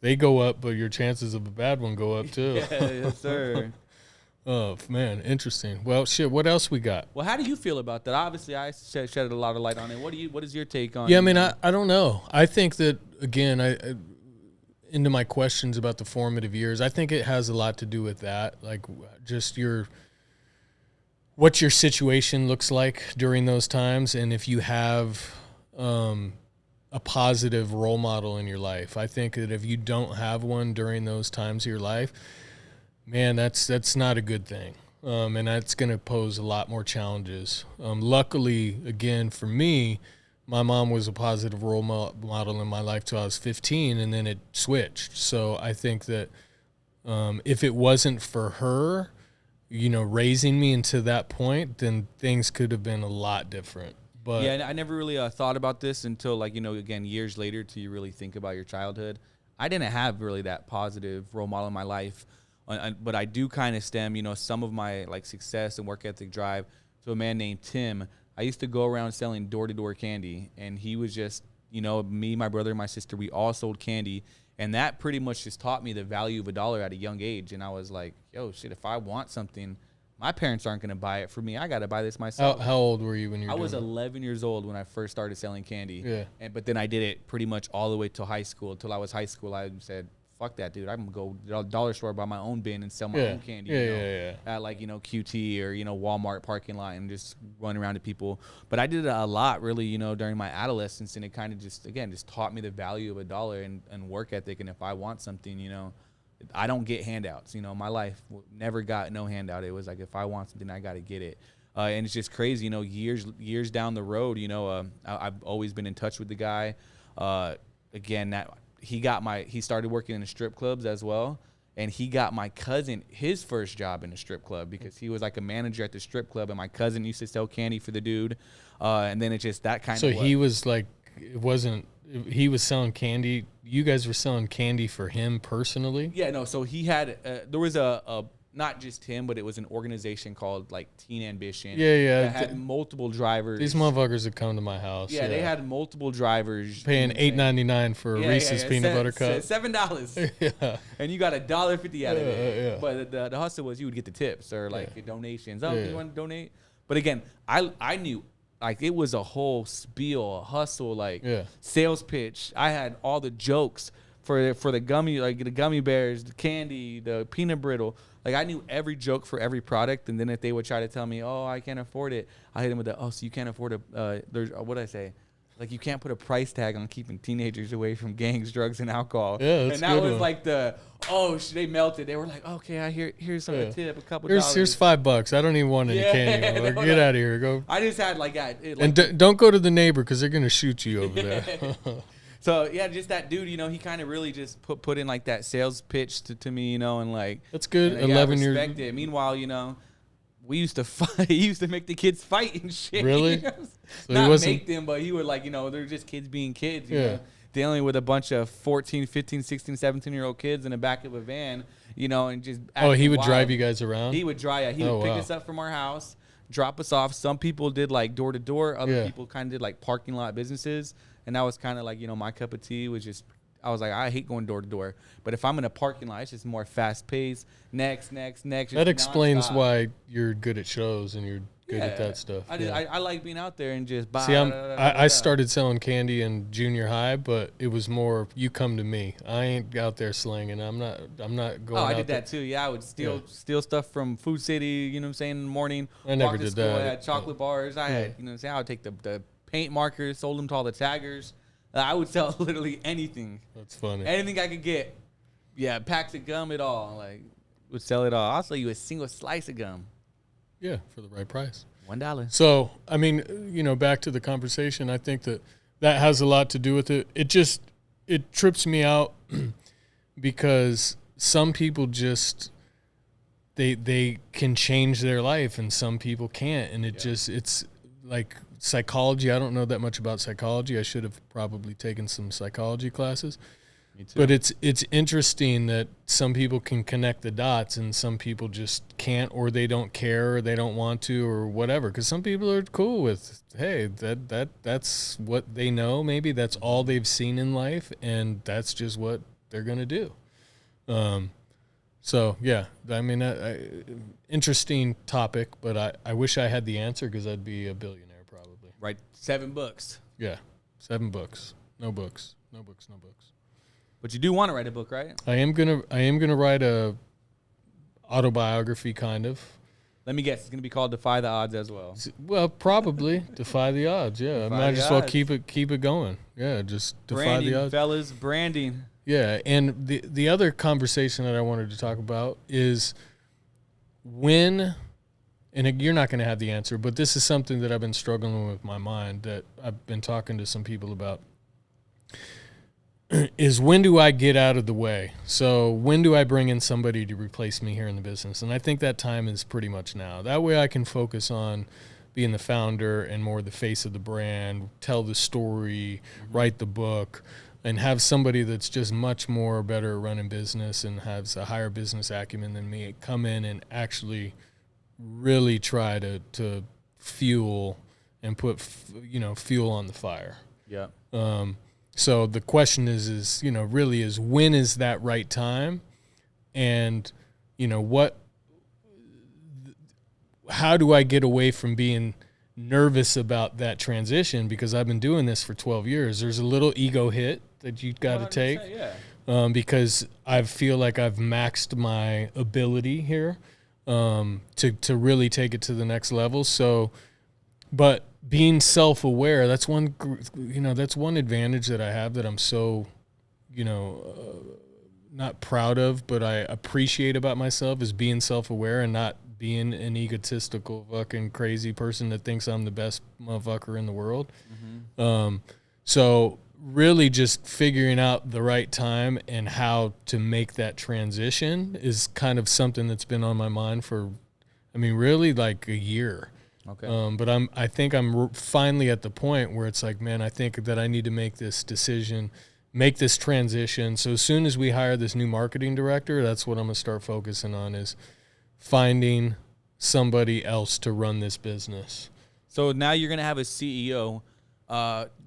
they go up, but your chances of a bad one go up too. Yes, sir. Oh man, interesting. Well, shit. What else we got? Well, how do you feel about that? Obviously, I shedded a lot of light on it. What is your take on? Yeah, I mean, I don't know. I think that again, I into my questions about the formative years. I think it has a lot to do with that, like just what your situation looks like during those times, and if you have a positive role model in your life. I think that if you don't have one during those times of your life, man, that's not a good thing. And that's going to pose a lot more challenges. Luckily, again, for me, my mom was a positive role model in my life till I was 15, and then it switched. So I think that if it wasn't for her, you know, raising me into that point, then things could have been a lot different. But yeah, I never really thought about this until, like, you know, again, years later, till you really think about your childhood. I didn't have really that positive role model in my life. But I do kind of stem, you know, some of my like success and work ethic drive to a man named Tim. I used to go around selling door-to-door candy, and he was just, you know, me, my brother, and my sister, we all sold candy, and that pretty much just taught me the value of $1 at a young age. And I was like, yo, shit, if I want something, my parents aren't gonna buy it for me. I gotta buy this myself. How old were you when you were I was doing 11 years old when I first started selling candy. Yeah. But then I did it pretty much all the way till high school. Until I was high school, I said, fuck that, dude. I'm going to go to the dollar store, buy my own bin, and sell my own candy. At, like, you know, QT or, you know, Walmart parking lot, and just run around to people. But I did it a lot, really, you know, during my adolescence, and it kind of just, again, just taught me the value of $1 and work ethic. And if I want something, you know, I don't get handouts. You know, my life never got no handout. It was like, if I want something, I got to get it. And it's just crazy, you know, years down the road, you know, I've always been in touch with the guy. Again, he started working in the strip clubs as well. And he got my cousin his first job in a strip club because he was like a manager at the strip club. And my cousin used to sell candy for the dude. And then it just that kind of. So he was like, he was selling candy. You guys were selling candy for him personally? Yeah, no. So he had, there was a not just him, but it was an organization called like Teen Ambition. Yeah. That had multiple drivers. These motherfuckers would come to my house. Yeah, they had multiple drivers. Paying $8.99 for a Reese's peanut butter cup. $7. Yeah. And you got $1.50 out of it. Yeah. But the hustle was you would get the tips or like donations. Oh, you want to donate? But again, I knew like it was a whole spiel, a hustle, like sales pitch. I had all the jokes for the gummy, like the gummy bears, the candy, the peanut brittle. Like I knew every joke for every product. And then if they would try to tell me, oh, I can't afford it, I hit them with so you can't afford there's what I say? Like you can't put a price tag on keeping teenagers away from gangs, drugs, and alcohol. Yeah, that's and that good was one. like they melted. They were like, okay, here's some tip, a couple Here's dollars. $5. I don't even want any candy anymore. Get out of here. Go. I just had like And don't go to the neighbor because they're gonna shoot you over there. So yeah, just that dude, he kind of really just put in like that sales pitch to me, and like that's good. And, 11 years. Respect it. Meanwhile, we used to fight. He used to make the kids fight and shit. Really? So Not make them, but he would like, they're just kids being kids. You know? Dealing with a bunch of 14, 15, 16, 17-year-old kids in the back of a van, and just He would wild. drive you guys around? He would drive. He would pick us up from our house, drop us off. Some people did like door to door. Other people kind of did like parking lot businesses. And that was kind of like, my cup of tea was just, I was like, I hate going door to door. But if I'm in a parking lot, it's just more fast paced. Next. That explains why you're good at shows and you're good at that stuff. I like being out there and just buy. See, I started selling candy in junior high, but it was more you come to me. I ain't out there slinging. I'm not going. I did that too. Yeah, I would steal stuff from Food City. You know what I'm saying? In the morning. I never did that. I had chocolate bars. I had, you know what I'm saying? I would take the paint markers, sold them to all the taggers. I would sell literally anything. That's funny. Anything I could get. Yeah, packs of gum, it all. Like, would sell it all. I'll sell you a single slice of gum. Yeah, for the right price. $1. So, I mean, back to the conversation, I think that has a lot to do with it. It trips me out because some people just, they can change their life and some people can't. And it's like psychology. I don't know that much about psychology. I should have probably taken some psychology classes. Me too. But it's interesting that some people can connect the dots and some people just can't, or they don't care, or they don't want to, or whatever. Because some people are cool with, hey, that's what they know. Maybe that's all they've seen in life, and that's just what they're gonna do. So yeah, I mean, interesting topic, but I wish I had the answer because I'd be a billionaire probably. Right, 7 books. Yeah, 7 books. No books. But you do want to write a book, right? I am gonna write a autobiography, kind of. Let me guess, it's gonna be called Defy the Odds as well. Well, probably Defy the Odds. Yeah, I might as well keep it going. Yeah, just defy the odds, fellas. Branding. Yeah, and the other conversation that I wanted to talk about is when, and you're not going to have the answer, but this is something that I've been struggling with my mind that I've been talking to some people about. Is when do I get out of the way? So when do I bring in somebody to replace me here in the business? And I think that time is pretty much now. That way I can focus on being the founder and more the face of the brand, tell the story, write the book, and have somebody that's just much more better at running business and has a higher business acumen than me come in and actually really try to fuel and put fuel on the fire. Yeah. So the question is really is when is that right time? And, how do I get away from being nervous about that transition? Because I've been doing this for 12 years. There's a little ego hit that you got to take, because I feel like I've maxed my ability here, to really take it to the next level. So, but being self-aware, that's one advantage that I have that I'm so, not proud of, but I appreciate about myself is being self-aware and not being an egotistical fucking crazy person that thinks I'm the best motherfucker in the world. Mm-hmm. So really just figuring out the right time and how to make that transition is kind of something that's been on my mind for, really like a year. Okay. But I think I'm finally at the point where it's like, man, I think that I need to make this decision, make this transition. So as soon as we hire this new marketing director, that's what I'm gonna start focusing on is finding somebody else to run this business. So now you're going to have a CEO.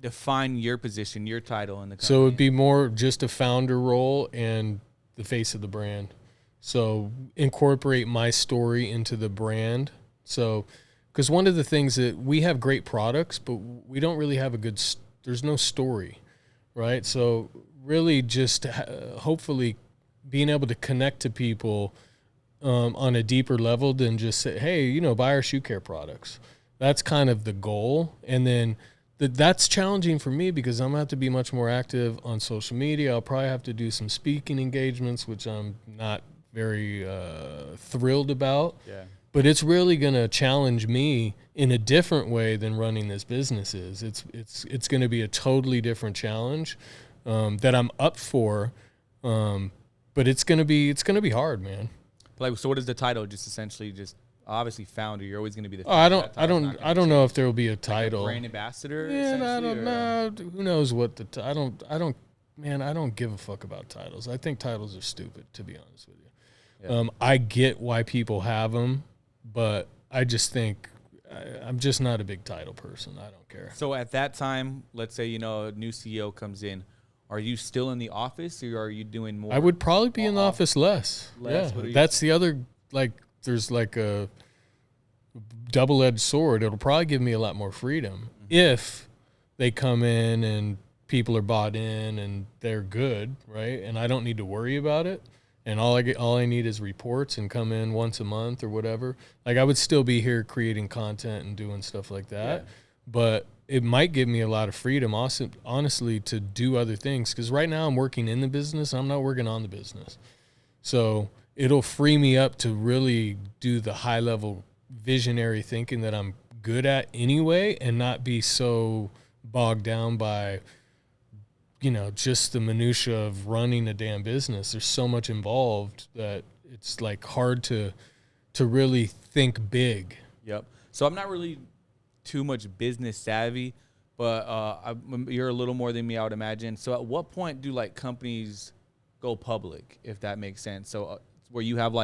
Define your position, your title in the company. So it would be more just a founder role and the face of the brand. So incorporate my story into the brand. So, because one of the things that we have great products, but we don't really have there's no story, right? So really just hopefully being able to connect to people on a deeper level than just say, hey, buy our shoe care products. That's kind of the goal. And then that's challenging for me because I'm going to have to be much more active on social media. I'll probably have to do some speaking engagements, which I'm not very thrilled about. Yeah. But it's really going to challenge me in a different way than running this business is. It's going to be a totally different challenge that I'm up for. But it's going to be hard, man. Like, so what is the title? Just essentially just obviously founder. You're always going to be the Oh, I don't know if there will be a title. Like a brand ambassador. Yeah, I don't know. Who knows what I don't give a fuck about titles. I think titles are stupid, to be honest with you. Yeah. I get why people have them, but I just think I'm just not a big title person. I don't care. So at that time, let's say, a new CEO comes in. Are you still in the office or are you doing more? I would probably be in the office less. Yeah, that's the other, there's a double-edged sword. It'll probably give me a lot more freedom if they come in and people are bought in and they're good, right? And I don't need to worry about it. And all I need is reports and come in once a month or whatever. I would still be here creating content and doing stuff like that. Yeah. But it might give me a lot of freedom, also, honestly, to do other things. Because right now I'm working in the business. I'm not working on the business. So it'll free me up to really do the high-level visionary thinking that I'm good at anyway and not be so bogged down by just the minutia of running a damn business. There's so much involved that it's hard to really think big. Yep. So I'm not really too much business savvy, but you're a little more than me, I would imagine. So at what point do companies go public, if that makes sense? So where you have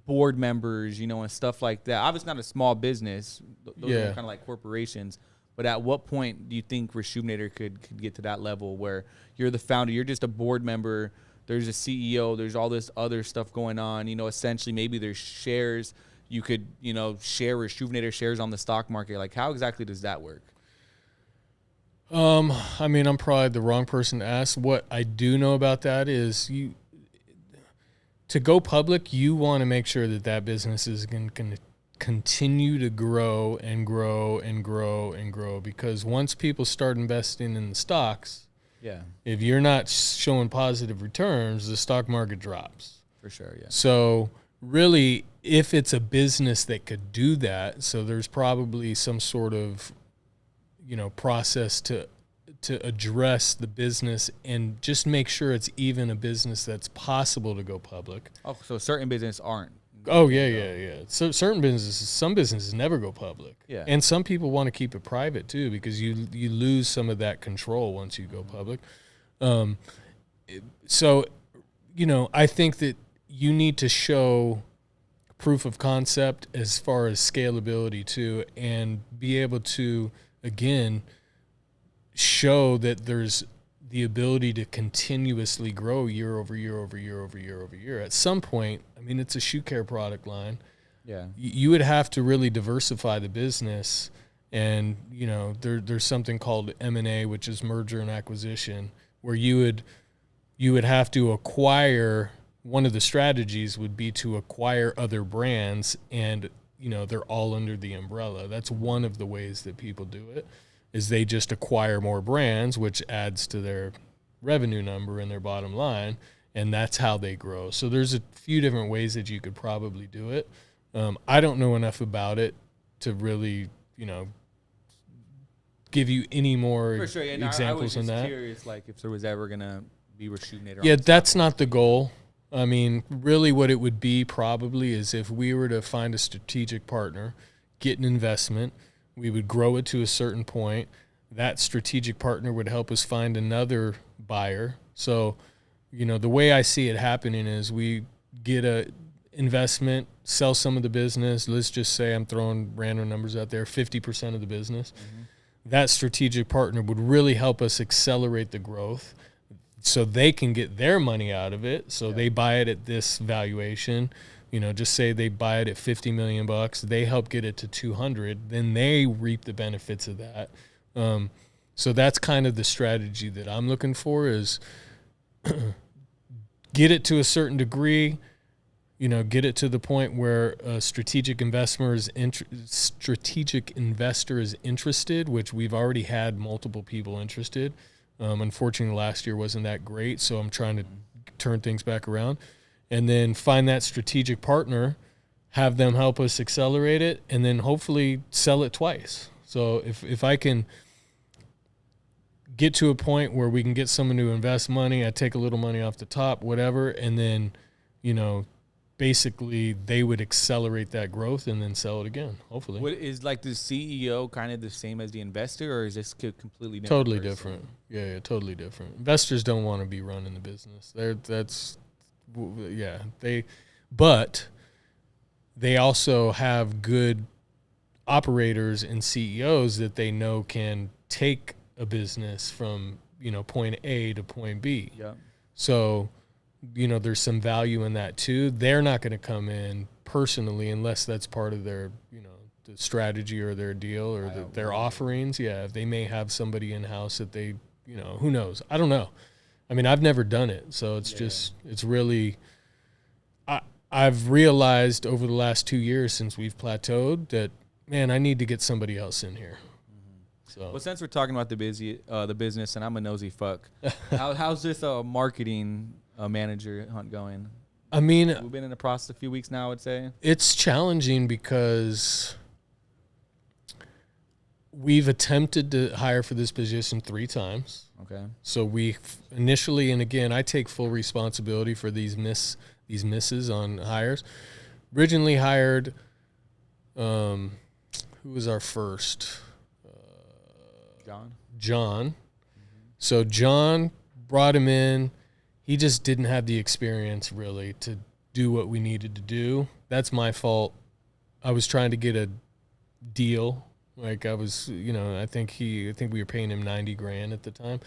board members, and stuff like that. Obviously not a small business. Those are kind of like corporations. But at what point do you think Reshootinator could get to that level where you're the founder, you're just a board member, there's a CEO, there's all this other stuff going on, essentially maybe there's shares, you could, share Reshootinator shares on the stock market. How exactly does that work? I'm probably the wrong person to ask. What I do know about that is to go public, you want to make sure that business is going to continue to grow and grow and grow and grow, because once people start investing in the stocks, if you're not showing positive returns, the stock market drops. For sure, yeah. So really, if it's a business that could do that, so there's probably some sort of process to address the business and just make sure it's even a business that's possible to go public. Oh, so certain businesses aren't. Oh, yeah. So some businesses never go public. Yeah. And some people want to keep it private too, because you lose some of that control once you go public. So, I think that you need to show proof of concept as far as scalability too, and be able to, again, show that there's the ability to continuously grow year over year over year over year over year. At some point, it's a shoe care product line. Yeah. You would have to really diversify the business. And, there's something called M&A, which is merger and acquisition, where you would have to acquire, one of the strategies would be to acquire other brands and, they're all under the umbrella. That's one of the ways that people do it. Is they just acquire more brands, which adds to their revenue number and their bottom line, and that's how they grow. So there's a few different ways that you could probably do it. I don't know enough about it to really, give you any more examples on that. I was curious, if there was ever going to be Reshootinator. Yeah, that's not the goal. Really what it would be probably is if we were to find a strategic partner, get an investment, we would grow it to a certain point. That strategic partner would help us find another buyer. So, the way I see it happening is we get investment, sell some of the business. Let's just say I'm throwing random numbers out there, 50% of the business. That strategic partner would really help us accelerate the growth so they can get their money out of it. So they buy it at this valuation, just say they buy it at $50 million, they help get it to 200, then they reap the benefits of that. So that's kind of the strategy that I'm looking for is get it to a certain degree, get it to the point where a strategic investor is interested, which we've already had multiple people interested. Unfortunately, last year wasn't that great, so I'm trying to turn things back around. And then find that strategic partner, have them help us accelerate it, and then hopefully sell it twice. So if I can get to a point where we can get someone to invest money, I take a little money off the top, whatever, and then, basically they would accelerate that growth and then sell it again, hopefully. What is like the CEO kind of the same as the investor, or is this completely different? Totally person? different. Yeah, totally different. Investors don't want to be running the business. But they also have good operators and CEOs that they know can take a business from, point A to point B. Yeah. So, there's some value in that too. They're not going to come in personally unless that's part of their, the strategy or their deal or their offerings. Yeah, they may have somebody in-house that they, who knows? I don't know. I mean, I've never done it, so it's it's really I've realized over the last 2 years since we've plateaued that, man, I need to get somebody else in here. So. Well, since we're talking about the business, and I'm a nosy fuck, how's this marketing manager hunt going? I mean, we've been in the process a few weeks now, I would say. It's challenging because we've attempted to hire for this position 3 times. Okay. So we initially, and again, I take full responsibility for these misses on hires. Originally hired, who was our first? John. Mm-hmm. So John brought him in. He just didn't have the experience really to do what we needed to do. That's my fault. I was trying to get a deal. Like I was, I think we were paying him $90,000 at the time.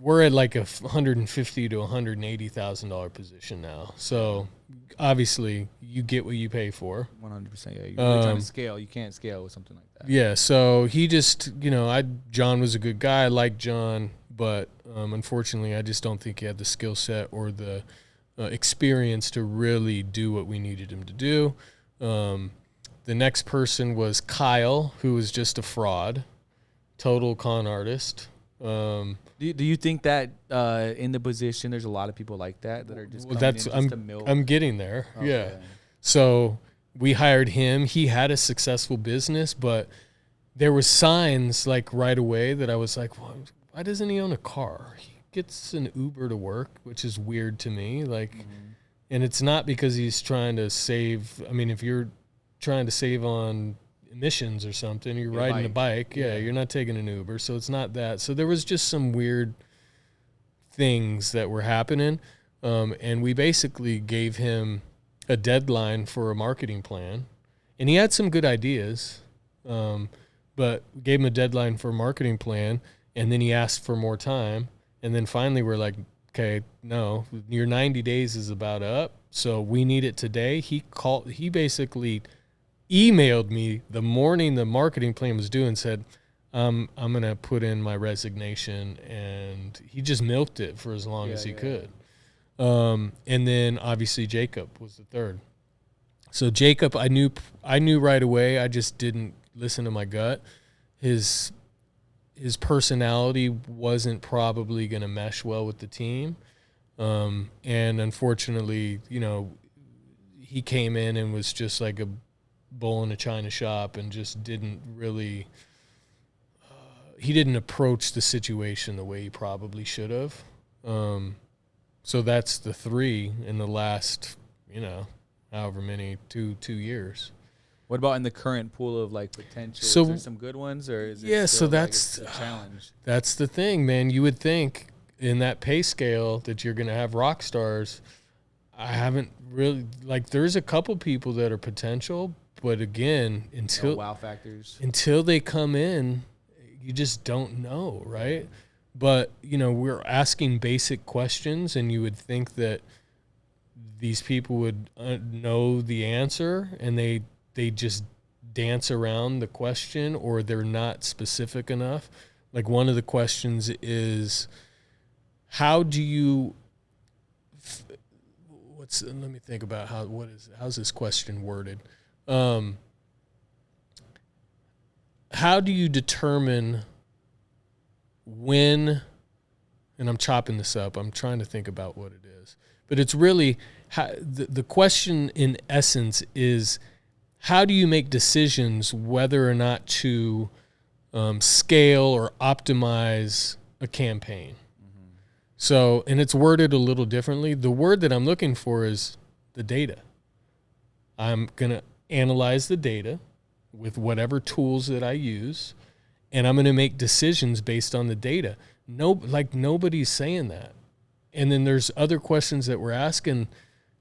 We're at like a $150,000 to $180,000 position now. So obviously you get what you pay for. 100%. Yeah, you're trying to scale. You can't scale with something like that. Yeah. So he just, John was a good guy. I like John, but unfortunately, I just don't think he had the skill set or the experience to really do what we needed him to do. The next person was Kyle, who was just a fraud, total con artist. Do you think that in the position there's a lot of people like that are just coming in just to milk? I'm getting there. Okay. Yeah. So we hired him. He had a successful business, but there were signs like right away that I was like, why doesn't he own a car? He gets an Uber to work, which is weird to me. Like, and it's not because he's trying to save. I mean, if you're trying to save on emissions or something, you're riding a bike. Yeah, you're not taking an Uber. So it's not that. So there was just some weird things that were happening. And we basically gave him a deadline for a marketing plan. And he had some good ideas, but we gave him a deadline for a marketing plan. And then he asked for more time. And then finally we're like, okay, no, your 90 days is about up. So we need it today. He basically emailed me the morning the marketing plan was due and said, I'm going to put in my resignation. And he just milked it for as long as he could. And then obviously Jacob was the third. So Jacob, I knew right away. I just didn't listen to my gut. His personality wasn't probably going to mesh well with the team. And unfortunately, he came in and was just like a bull in a china shop and just didn't really he didn't approach the situation the way he probably should have. So that's the 3 in the last, however many, two years. What about in the current pool of like potential? So, is there some good ones, or is it so that's like a challenge? That's the thing, man. You would think in that pay scale that you're going to have rock stars. I haven't really, like, there's a couple people that are potential, but again, No wow factors. until they come in, you just don't know, right? But, we're asking basic questions, and you would think that these people would know the answer, and they just dance around the question, or they're not specific enough. Like, one of the questions is, how do you let me think about how's this question worded? How do you determine when, and I'm chopping this up, I'm trying to think about what it is, but it's really the question in essence is, how do you make decisions whether or not to scale or optimize a campaign? So, and it's worded a little differently. The word that I'm looking for is the data. I'm going to analyze the data with whatever tools that I use, and I'm going to make decisions based on the data. Nobody's saying that. And then there's other questions that we're asking,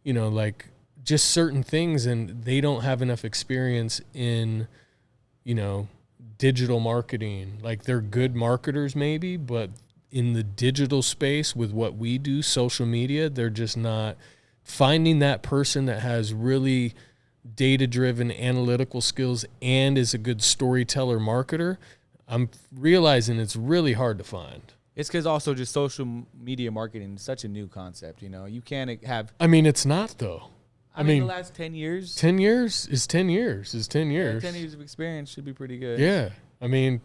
like just certain things, and they don't have enough experience in, digital marketing. Like, they're good marketers maybe, but in the digital space with what we do, social media, they're just not finding that person that has really data-driven analytical skills and is a good storyteller marketer. I'm realizing it's really hard to find. It's because also just social media marketing is such a new concept, You can't have... I mean, it's not, though. I mean, the last 10 years... 10 years is 10 years is 10 years. Yeah, 10 years of experience should be pretty good. Yeah. I mean,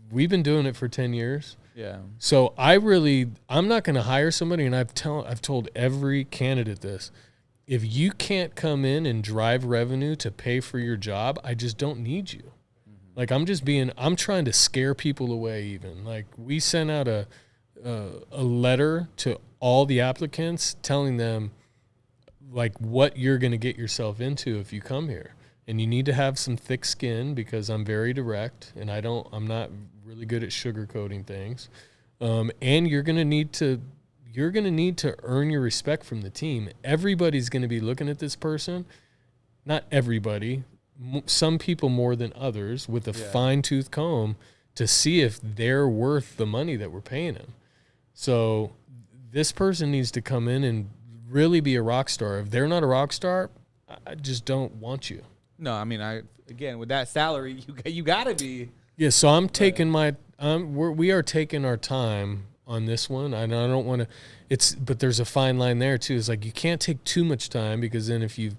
we've been doing it for 10 years. Yeah. So I'm not going to hire somebody, and I've told every candidate this. If you can't come in and drive revenue to pay for your job, I just don't need you. Mm-hmm. Like, I'm trying to scare people away even. Like, we sent out a letter to all the applicants telling them, like, what you're going to get yourself into if you come here. And you need to have some thick skin, because I'm very direct, and I'm not really good at sugarcoating things. And you're going to need to earn your respect from the team. Everybody's going to be looking at this person. Not everybody. Some people more than others, with a fine-tooth comb to see if they're worth the money that we're paying them. So this person needs to come in and really be a rock star. If they're not a rock star, I just don't want you. No, I mean, again, with that salary, you got to be. Yeah, so I'm taking we are taking our time on this one. I don't want to, but there's a fine line there too. It's like, you can't take too much time, because then if you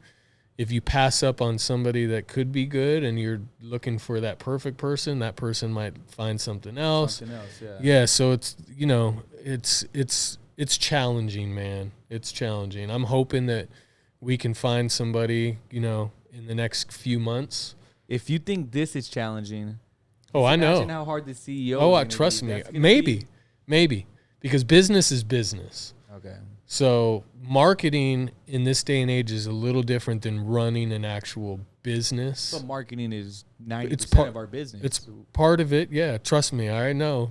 pass up on somebody that could be good and you're looking for that perfect person, that person might find something else. Yeah, so it's, it's challenging, man. It's challenging. I'm hoping that we can find somebody, in the next few months. If you think this is challenging, I know. Imagine how hard the CEO. Trust me. Maybe, because business is business. Okay. So marketing in this day and age is a little different than running an actual business. But marketing is 90% of our business. It's part of it. Yeah. Trust me. I know.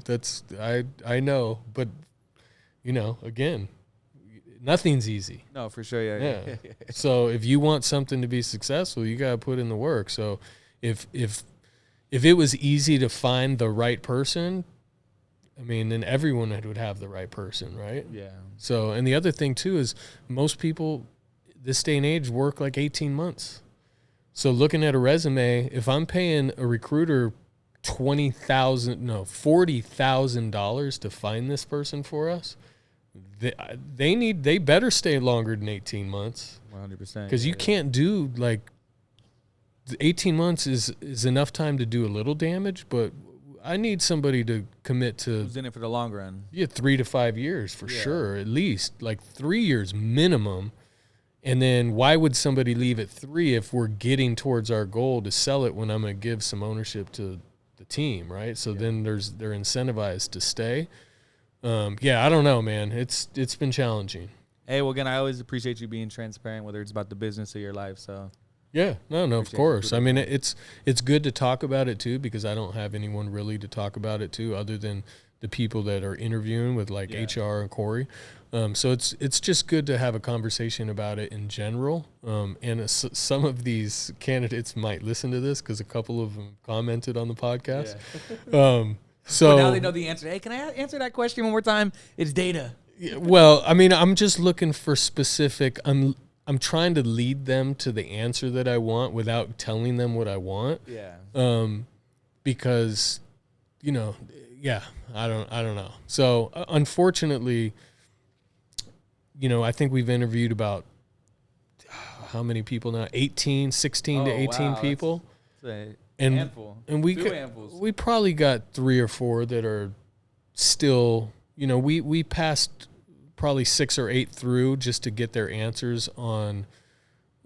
I know. But, again, nothing's easy. No, for sure. Yeah. So if you want something to be successful, you got to put in the work. So if it was easy to find the right person, I mean, then everyone would have the right person, right? Yeah. So, and the other thing too is most people this day and age work like 18 months. So looking at a resume, if I'm paying a recruiter $40,000 to find this person for us, they better stay longer than 18 months. 100%. Because you can't do, like, 18 months is enough time to do a little damage, but I need somebody to commit to. Who's in it for the long run? Yeah, 3 to 5 years for sure, at least, like 3 years minimum. And then why would somebody leave at 3 if we're getting towards our goal to sell it when I'm going to give some ownership to the team, right? So then they're incentivized to stay. I don't know, man. It's been challenging. Hey, well, again, I always appreciate you being transparent, whether it's about the business or your life. So. Yeah, no, of course. I mean, it's good to talk about it too, because I don't have anyone really to talk about it to other than the people that are interviewing with like HR and Corey. So it's just good to have a conversation about it in general. And some of these candidates might listen to this because a couple of them commented on the podcast. Yeah. So but now they know the answer. Hey, can I answer that question one more time? It's data. Well, I mean, I'm just looking for specific. I'm trying to lead them to the answer that I want without telling them what I want. Yeah. Because, I don't know. So unfortunately, I think we've interviewed about how many people now? 16 to 18 people. That's and handful. And handfuls. We probably got 3 or 4 that are still, we passed probably 6 or 8 through just to get their answers on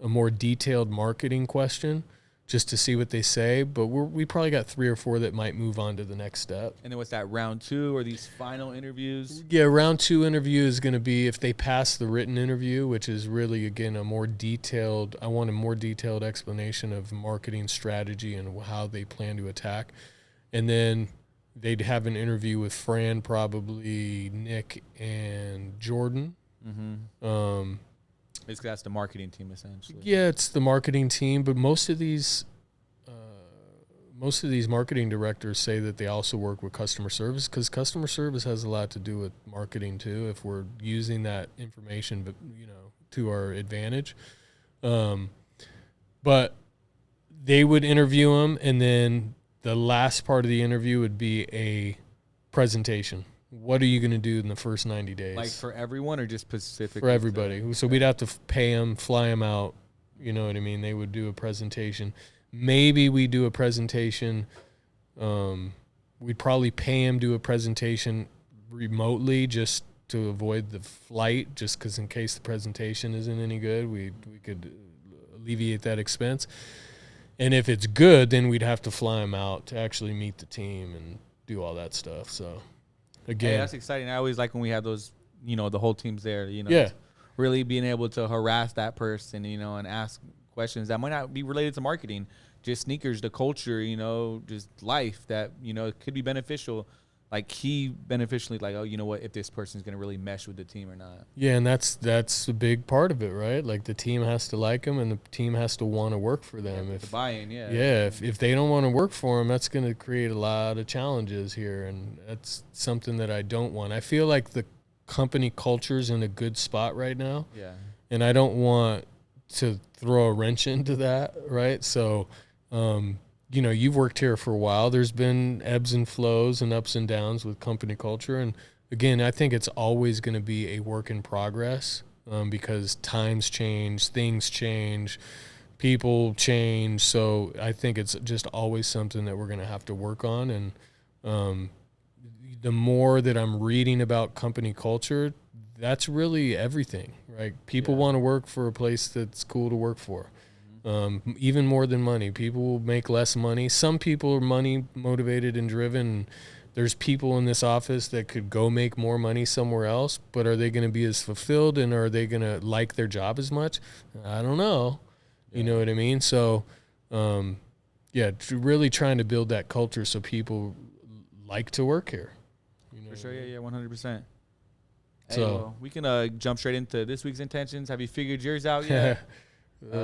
a more detailed marketing question, just to see what they say. But we probably got 3 or 4 that might move on to the next step. And then what's that, round 2 or these final interviews? Yeah, round 2 interview is going to be if they pass the written interview, which is really, again, I want a more detailed explanation of marketing strategy and how they plan to attack. And then they'd have an interview with Fran, probably Nick and Jordan. Mm-hmm. Basically, that's the marketing team, essentially. Yeah, it's the marketing team, but most of these marketing directors say that they also work with customer service, because customer service has a lot to do with marketing too, if we're using that information, but to our advantage. But they would interview them, and then the last part of the interview would be a presentation. What are you going to do in the first 90 days? Like for everyone or just specifically? For everybody. So we'd have to pay them, fly them out. You know what I mean? They would do a presentation. Maybe we do a presentation. We'd probably pay them do a presentation remotely just to avoid the flight, just because in case the presentation isn't any good, we could alleviate that expense. And if it's good, then we'd have to fly them out to actually meet the team and do all that stuff. So, again. Hey, that's exciting. I always like when we have those, the whole team's there, Yeah. really being able to harass that person, and ask questions that might not be related to marketing, just sneakers, the culture, just life that, could be beneficial. Like beneficially, like, oh, you know what, if this person's going to really mesh with the team or not. Yeah, and that's a big part of it, right? Like the team has to like them, and the team has to want to work for them. If the buy-in, if they don't want to work for them, that's going to create a lot of challenges here, and that's something that I don't want. I feel like the company culture's in a good spot right now. Yeah. And I don't want to throw a wrench into that, right? So, you've worked here for a while. There's been ebbs and flows and ups and downs with company culture. And again, I think it's always going to be a work in progress, because times change, things change, people change. So I think it's just always something that we're going to have to work on. And the more that I'm reading about company culture, that's really everything, right? People want to work for a place that's cool to work for. Even more than money. People will make less money. Some people are money motivated and driven. There's people in this office that could go make more money somewhere else, but are they going to be as fulfilled, and are they going to like their job as much? I don't know. You know what I mean? So, really trying to build that culture so people like to work here. For sure, 100%. Hey, So well, we can jump straight into this week's intentions. Have you figured yours out yet?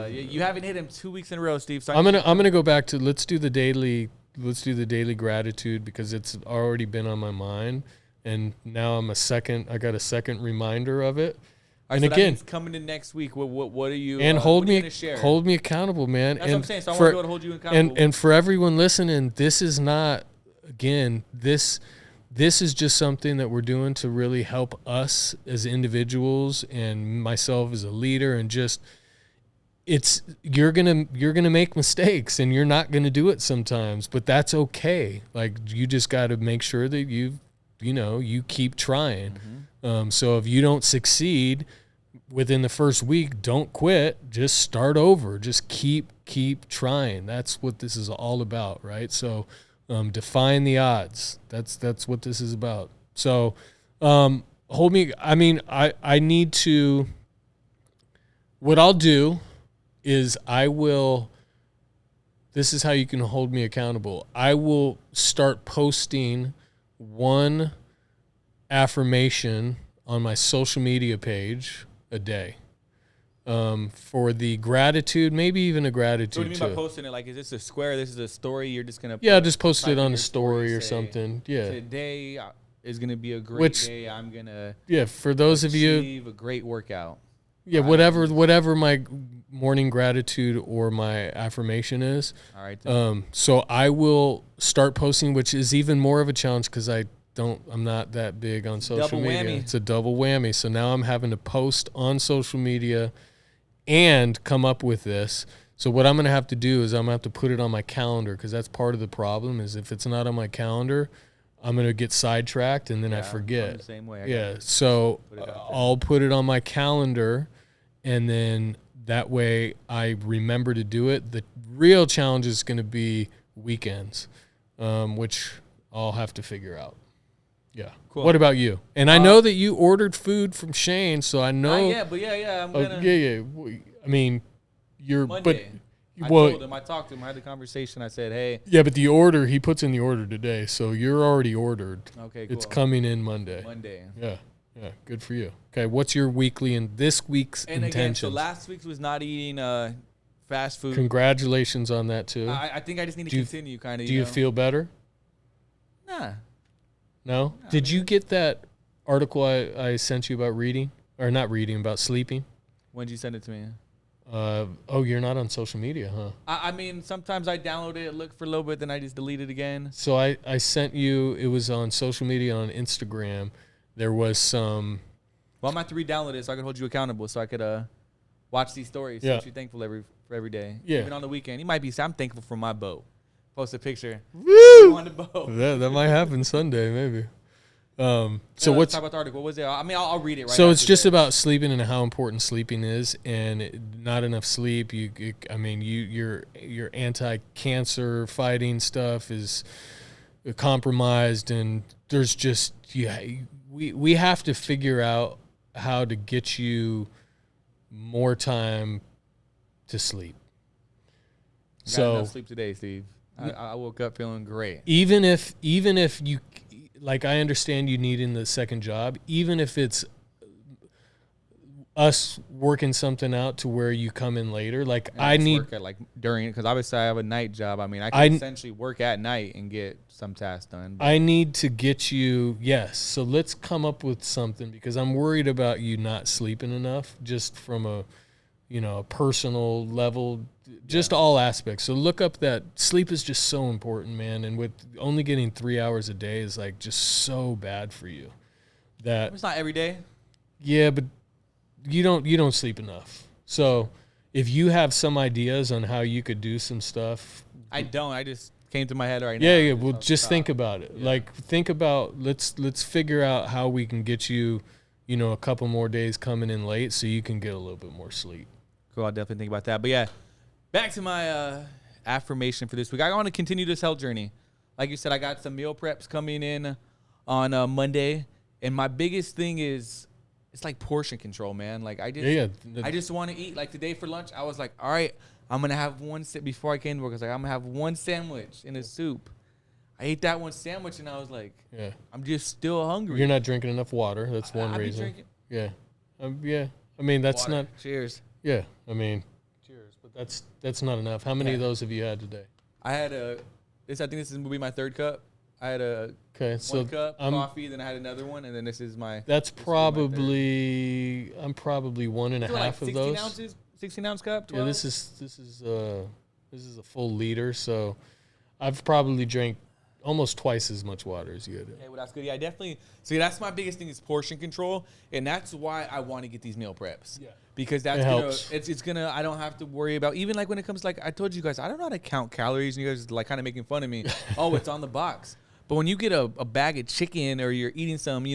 You haven't hit him 2 weeks in a row, Steve. So I'm gonna go back to let's do the daily gratitude, because it's already been on my mind, and now I got a second reminder of it. Right, and so again, coming in next week, what are you? And hold me accountable, man. That's what I'm saying. So I want to be able to hold you accountable. And for everyone listening, this is not, again, this is just something that we're doing to really help us as individuals and myself as a leader, and just. You're gonna make mistakes, and you're not gonna do it sometimes, but that's okay. Like, you just got to make sure that you keep trying. Mm-hmm. So if you don't succeed within the first week, don't quit. Just start over. Just keep trying. That's what this is all about, right? So defying the odds. That's what this is about. So hold me. I mean, I need to. What I'll do is this is how you can hold me accountable. I will start posting one affirmation on my social media page a day. For the gratitude, maybe even a gratitude. So what do you mean by too. posting it? Like, is this a square? This is a story? You're just gonna Yeah, just post type it in on your a story or say, something. Yeah. Today is gonna be a great day. I'm gonna Yeah, for those of you, achieve a great workout. yeah, whatever my morning gratitude or my affirmation is. All right. Then. So I will start posting, which is even more of a challenge because I'm not that big on social Double media. whammy. It's a double whammy. So now I'm having to post on social media and come up with this. So what I'm going to have to do is I'm going to have to put it on my calendar, because that's part of the problem is if it's not on my calendar, I'm going to get sidetracked and then I forget. I'm the same way. Yeah. So I'll put it on my calendar, and then that way I remember to do it. The real challenge is going to be weekends, which I'll have to figure out. Yeah. Cool. What about you? And I know that you ordered food from Shane, so I know. Yeah, but I'm gonna. Yeah. I mean, you're. Monday. But I told him. I talked to him. I had the conversation. I said, "Hey." Yeah, but the order he puts in the order today, so you're already ordered. Okay, cool. It's coming in Monday. Monday. Yeah. Good for you. Okay, what's your weekly and this week's And intentions? again, so last week's was not eating fast food. Congratulations on that too. I think I just need to continue, kind of. Do you feel better? Nah. No. Did you get that article I sent you about reading, or not reading, about sleeping? When did you send it to me? You're not on social media, huh? I mean, sometimes I download it, look for a little bit, then I just delete it again. So I sent you, it was on social media on Instagram. There was some. Well, I'm going to have to re-download it so I can hold you accountable, so I could watch these stories. Yeah. So you're thankful for every day. Yeah. Even on the weekend. You might be saying, I'm thankful for my boat. Post a picture. Woo! On the boat. That might happen Sunday, maybe. So let's what's talk about the article? What was it? I mean, I'll read it right so it's after just this. about sleeping and how important sleeping is, and not enough sleep. Your anti-cancer fighting stuff is compromised, and there's just we have to figure out how to get you more time to sleep. Got enough sleep today, Steve. I woke up feeling great. Even if you, like, I understand you needing the second job, even if it's us working something out to where you come in later, like And I just need work at, like, during it, because obviously I have a night job. I mean, I can essentially work at night and get some tasks done. I need to get you, yes. So let's come up with something, because I'm worried about you not sleeping enough, just from a personal level, just all aspects. So look up that sleep is just so important, man. And with only getting 3 hours a day is like just so bad for you. That It's not every day. yeah, but you don't sleep enough. So if you have some ideas on how you could do some stuff, I don't. I just came to my head right now. yeah. Well, just think about it. Yeah. Like think about let's figure out how we can get you, a couple more days coming in late so you can get a little bit more sleep. Cool. I'll definitely think about that. But yeah, back to my affirmation for this week. I want to continue this health journey. Like you said, I got some meal preps coming in on Monday, and my biggest thing is it's like portion control, man. Like I just want to eat. Like today for lunch, I was like, all right, I'm gonna have one before I came to work. I was like, I'm gonna have one sandwich and a soup. I ate that one sandwich, and I was like, Yeah. I'm just still hungry. You're not drinking enough water. That's one I be reason. drinking Yeah. Yeah. I mean, that's water. not. Cheers. Yeah. I mean, cheers. But that's not enough. How many of Yeah. those have you had today? I had I think this is gonna be my third cup. I had Okay. So one cup coffee, then I had another one, and then this is my. that's this is my probably I'm probably one and a third. So half like of 16 those. ounces, 16-ounce cup. 12? Yeah. This is a full liter. So I've probably drank almost twice as much water as you did. Okay, well, that's good. Yeah, I definitely. See, that's my biggest thing is portion control, and that's why I want to get these meal preps. Yeah. Because that's It gonna, helps. it's gonna. I don't have to worry about even like when it comes to, like I told you guys, I don't know how to count calories, and you guys are like kind of making fun of me. Oh, it's on the box. But when you get a bag of chicken or you're eating some,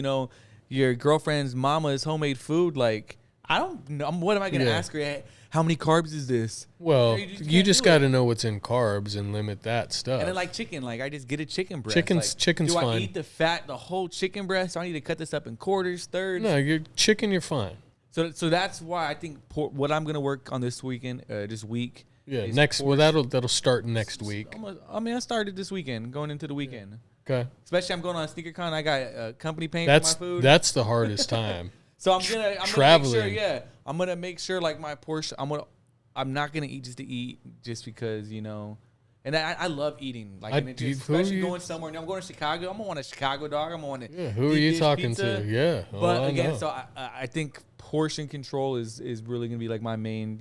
your girlfriend's mama's homemade food, like I don't know. What am I gonna ask her? Hey, how many carbs is this? Well, You you can't just do it. got to know what's in carbs and limit that stuff. And then like chicken, like I just get a chicken breast. Chicken's do I fine. eat the fat, the whole chicken breast? Do I need to cut this up in quarters, thirds? No, you're fine. So that's why I think what I'm gonna work on this weekend, this week. Yeah, is next. Well, portion- that'll start next week. I started this weekend, going into the weekend. Okay. Especially I'm going on a sneaker con. I got company paying for my food. That's the hardest time. So I'm gonna make sure. I'm gonna make sure like my portion. I'm not gonna eat just to eat, just because And I love eating. Like, especially going somewhere. I'm going to Chicago. I'm gonna want a Chicago dog. I'm gonna want Yeah. Who are you talking to? Yeah. But again, so I think portion control is really gonna be like my main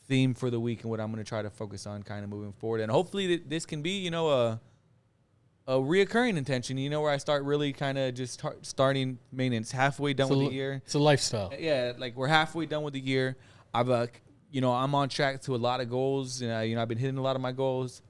theme for the week and what I'm gonna try to focus on kind of moving forward. And hopefully this can be a reoccurring intention, where I start really kind of just starting maintenance halfway done with the year. It's a lifestyle. Yeah, like we're halfway done with the year. I've, I'm on track to a lot of goals. And, I've been hitting a lot of my goals,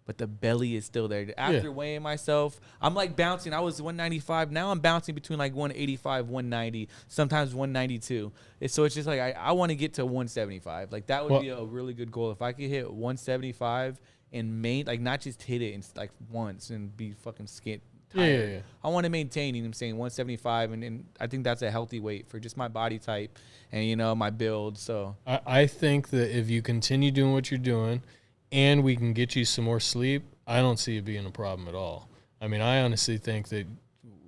but the belly is still there. After weighing myself, I'm like bouncing. I was 195. Now I'm bouncing between like 185, 190, sometimes 192. So it's just like I want to get to 175. Like that would be a really good goal. If I could hit 175 and not just hit it like once and be fucking tired. Yeah. I want to maintain, 175, and I think that's a healthy weight for just my body type and my build. So I think that if you continue doing what you're doing, and we can get you some more sleep, I don't see it being a problem at all. I mean, I honestly think that.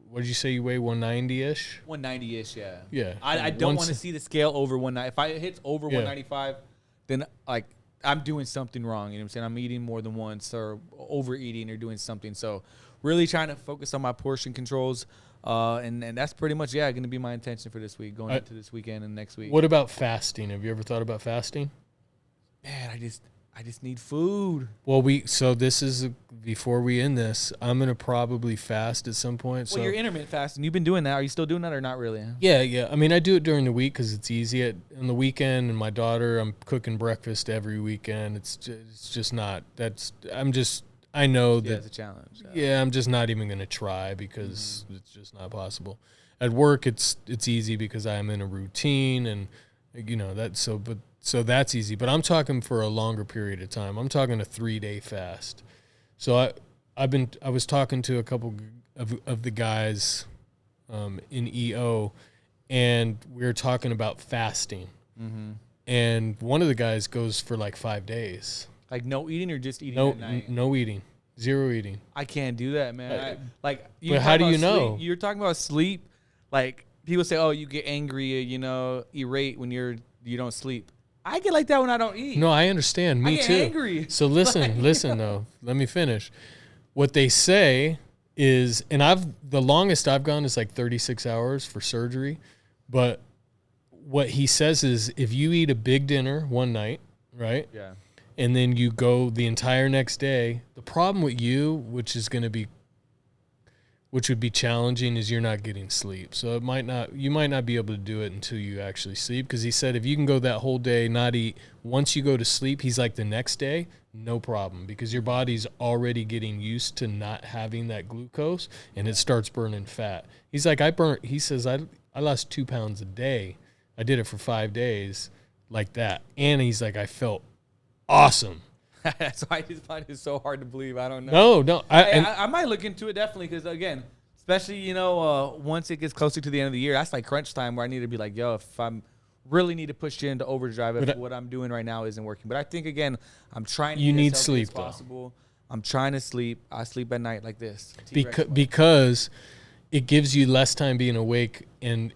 What did you say you weigh? 190-ish. 190-ish, yeah. Yeah. I don't want to see the scale over 190. If it hits over 195, then like I'm doing something wrong. You know what I'm saying? I'm eating more than once or overeating or doing something. So really trying to focus on my portion controls. And that's pretty much, going to be my intention for this week, going into this weekend and next week. What about fasting? Have you ever thought about fasting? Man, I just need food. Well, this is before we end this. I'm gonna probably fast at some point. Well, you're intermittent fasting. You've been doing that. Are you still doing that or not really? Yeah. I mean, I do it during the week because it's easy. On the weekend, and my daughter, I'm cooking breakfast every weekend. It's just not. I know that it's a challenge. Yeah, I'm just not even gonna try because it's just not possible. At work, it's easy because I'm in a routine and So that's easy, but I'm talking for a longer period of time. I'm talking a 3-day fast. So I was talking to a couple of the guys in EO, and we were talking about fasting. Mm-hmm. And one of the guys goes for like 5 days. Like no eating or just eating at night? No eating. Zero eating. I can't do that, man. But how do you know? You're talking about sleep. Like people say, oh, you get angry, irate when you don't sleep. I get like that when I don't eat. No, I understand. Me too. I get angry. So listen though. Let me finish. What they say is, and the longest I've gone is like 36 hours for surgery. But what he says is if you eat a big dinner one night, right? Yeah. And then you go the entire next day, the problem with you, which would be challenging, is you're not getting sleep. So you might not be able to do it until you actually sleep. Because he said if you can go that whole day, not eat, once you go to sleep, he's like the next day, no problem. Because your body's already getting used to not having that glucose and it starts burning fat. He's like, he says, I lost 2 pounds a day. I did it for 5 days like that. And he's like, I felt awesome. That's why I just find it so hard to believe. I don't know. No. I might look into it definitely because, again, especially, once it gets closer to the end of the year, that's like crunch time where I need to be like, yo, if I'm really need to push you into overdrive if what I'm doing right now isn't working. But I think, again, I'm trying to you get need as sleep, as possible. I'm trying to sleep. I sleep at night like this. Because it gives you less time being awake and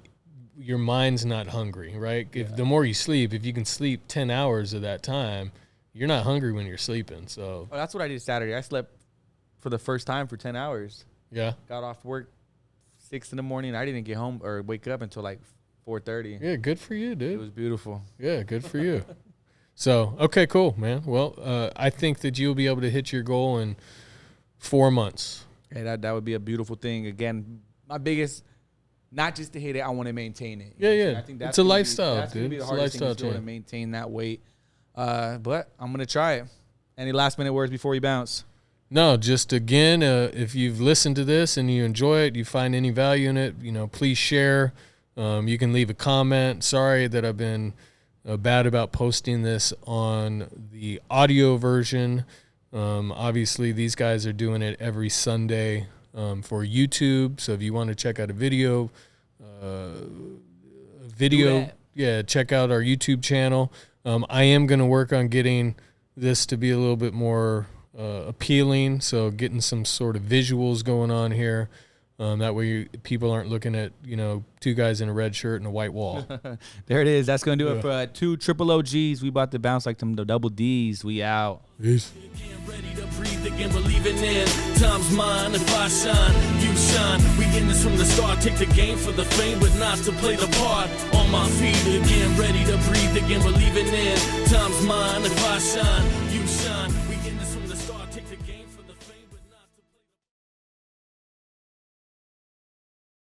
your mind's not hungry, right? If the more you sleep, if you can sleep 10 hours of that time, you're not hungry when you're sleeping. So that's what I did Saturday. I slept for the first time for 10 hours. Yeah. Got off work 6 in the morning. I didn't get home or wake up until like 4:30. Yeah, good for you, dude. It was beautiful. Yeah, good for you. So, okay, cool, man. Well, I think that you'll be able to hit your goal in 4 months. Yeah, that would be a beautiful thing. Again, my biggest, not just to hit it, I want to maintain it. Yeah. I think that's it's a lifestyle, that's dude. Be the it's a hardest lifestyle thing to maintain that weight. But I'm going to try it. Any last minute words before we bounce? No, just again, if you've listened to this and you enjoy it, you find any value in it, please share. You can leave a comment. Sorry that I've been bad about posting this on the audio version. Obviously, these guys are doing it every Sunday for YouTube. So if you want to check out a video, check out our YouTube channel. I am going to work on getting this to be a little bit more appealing. So getting some sort of visuals going on here. That way people aren't looking at, two guys in a red shirt and a white wall. There it is. That's going to do it for 2 triple OGs. We about to bounce like them the double Ds. We out. Peace. Ready to breathe again, believing in time's mine. If I shine, you shine. We getting this from the start. Take the game for the fame, but not to play the part. On my feet again, ready to breathe again, believing in time's mine. If I shine.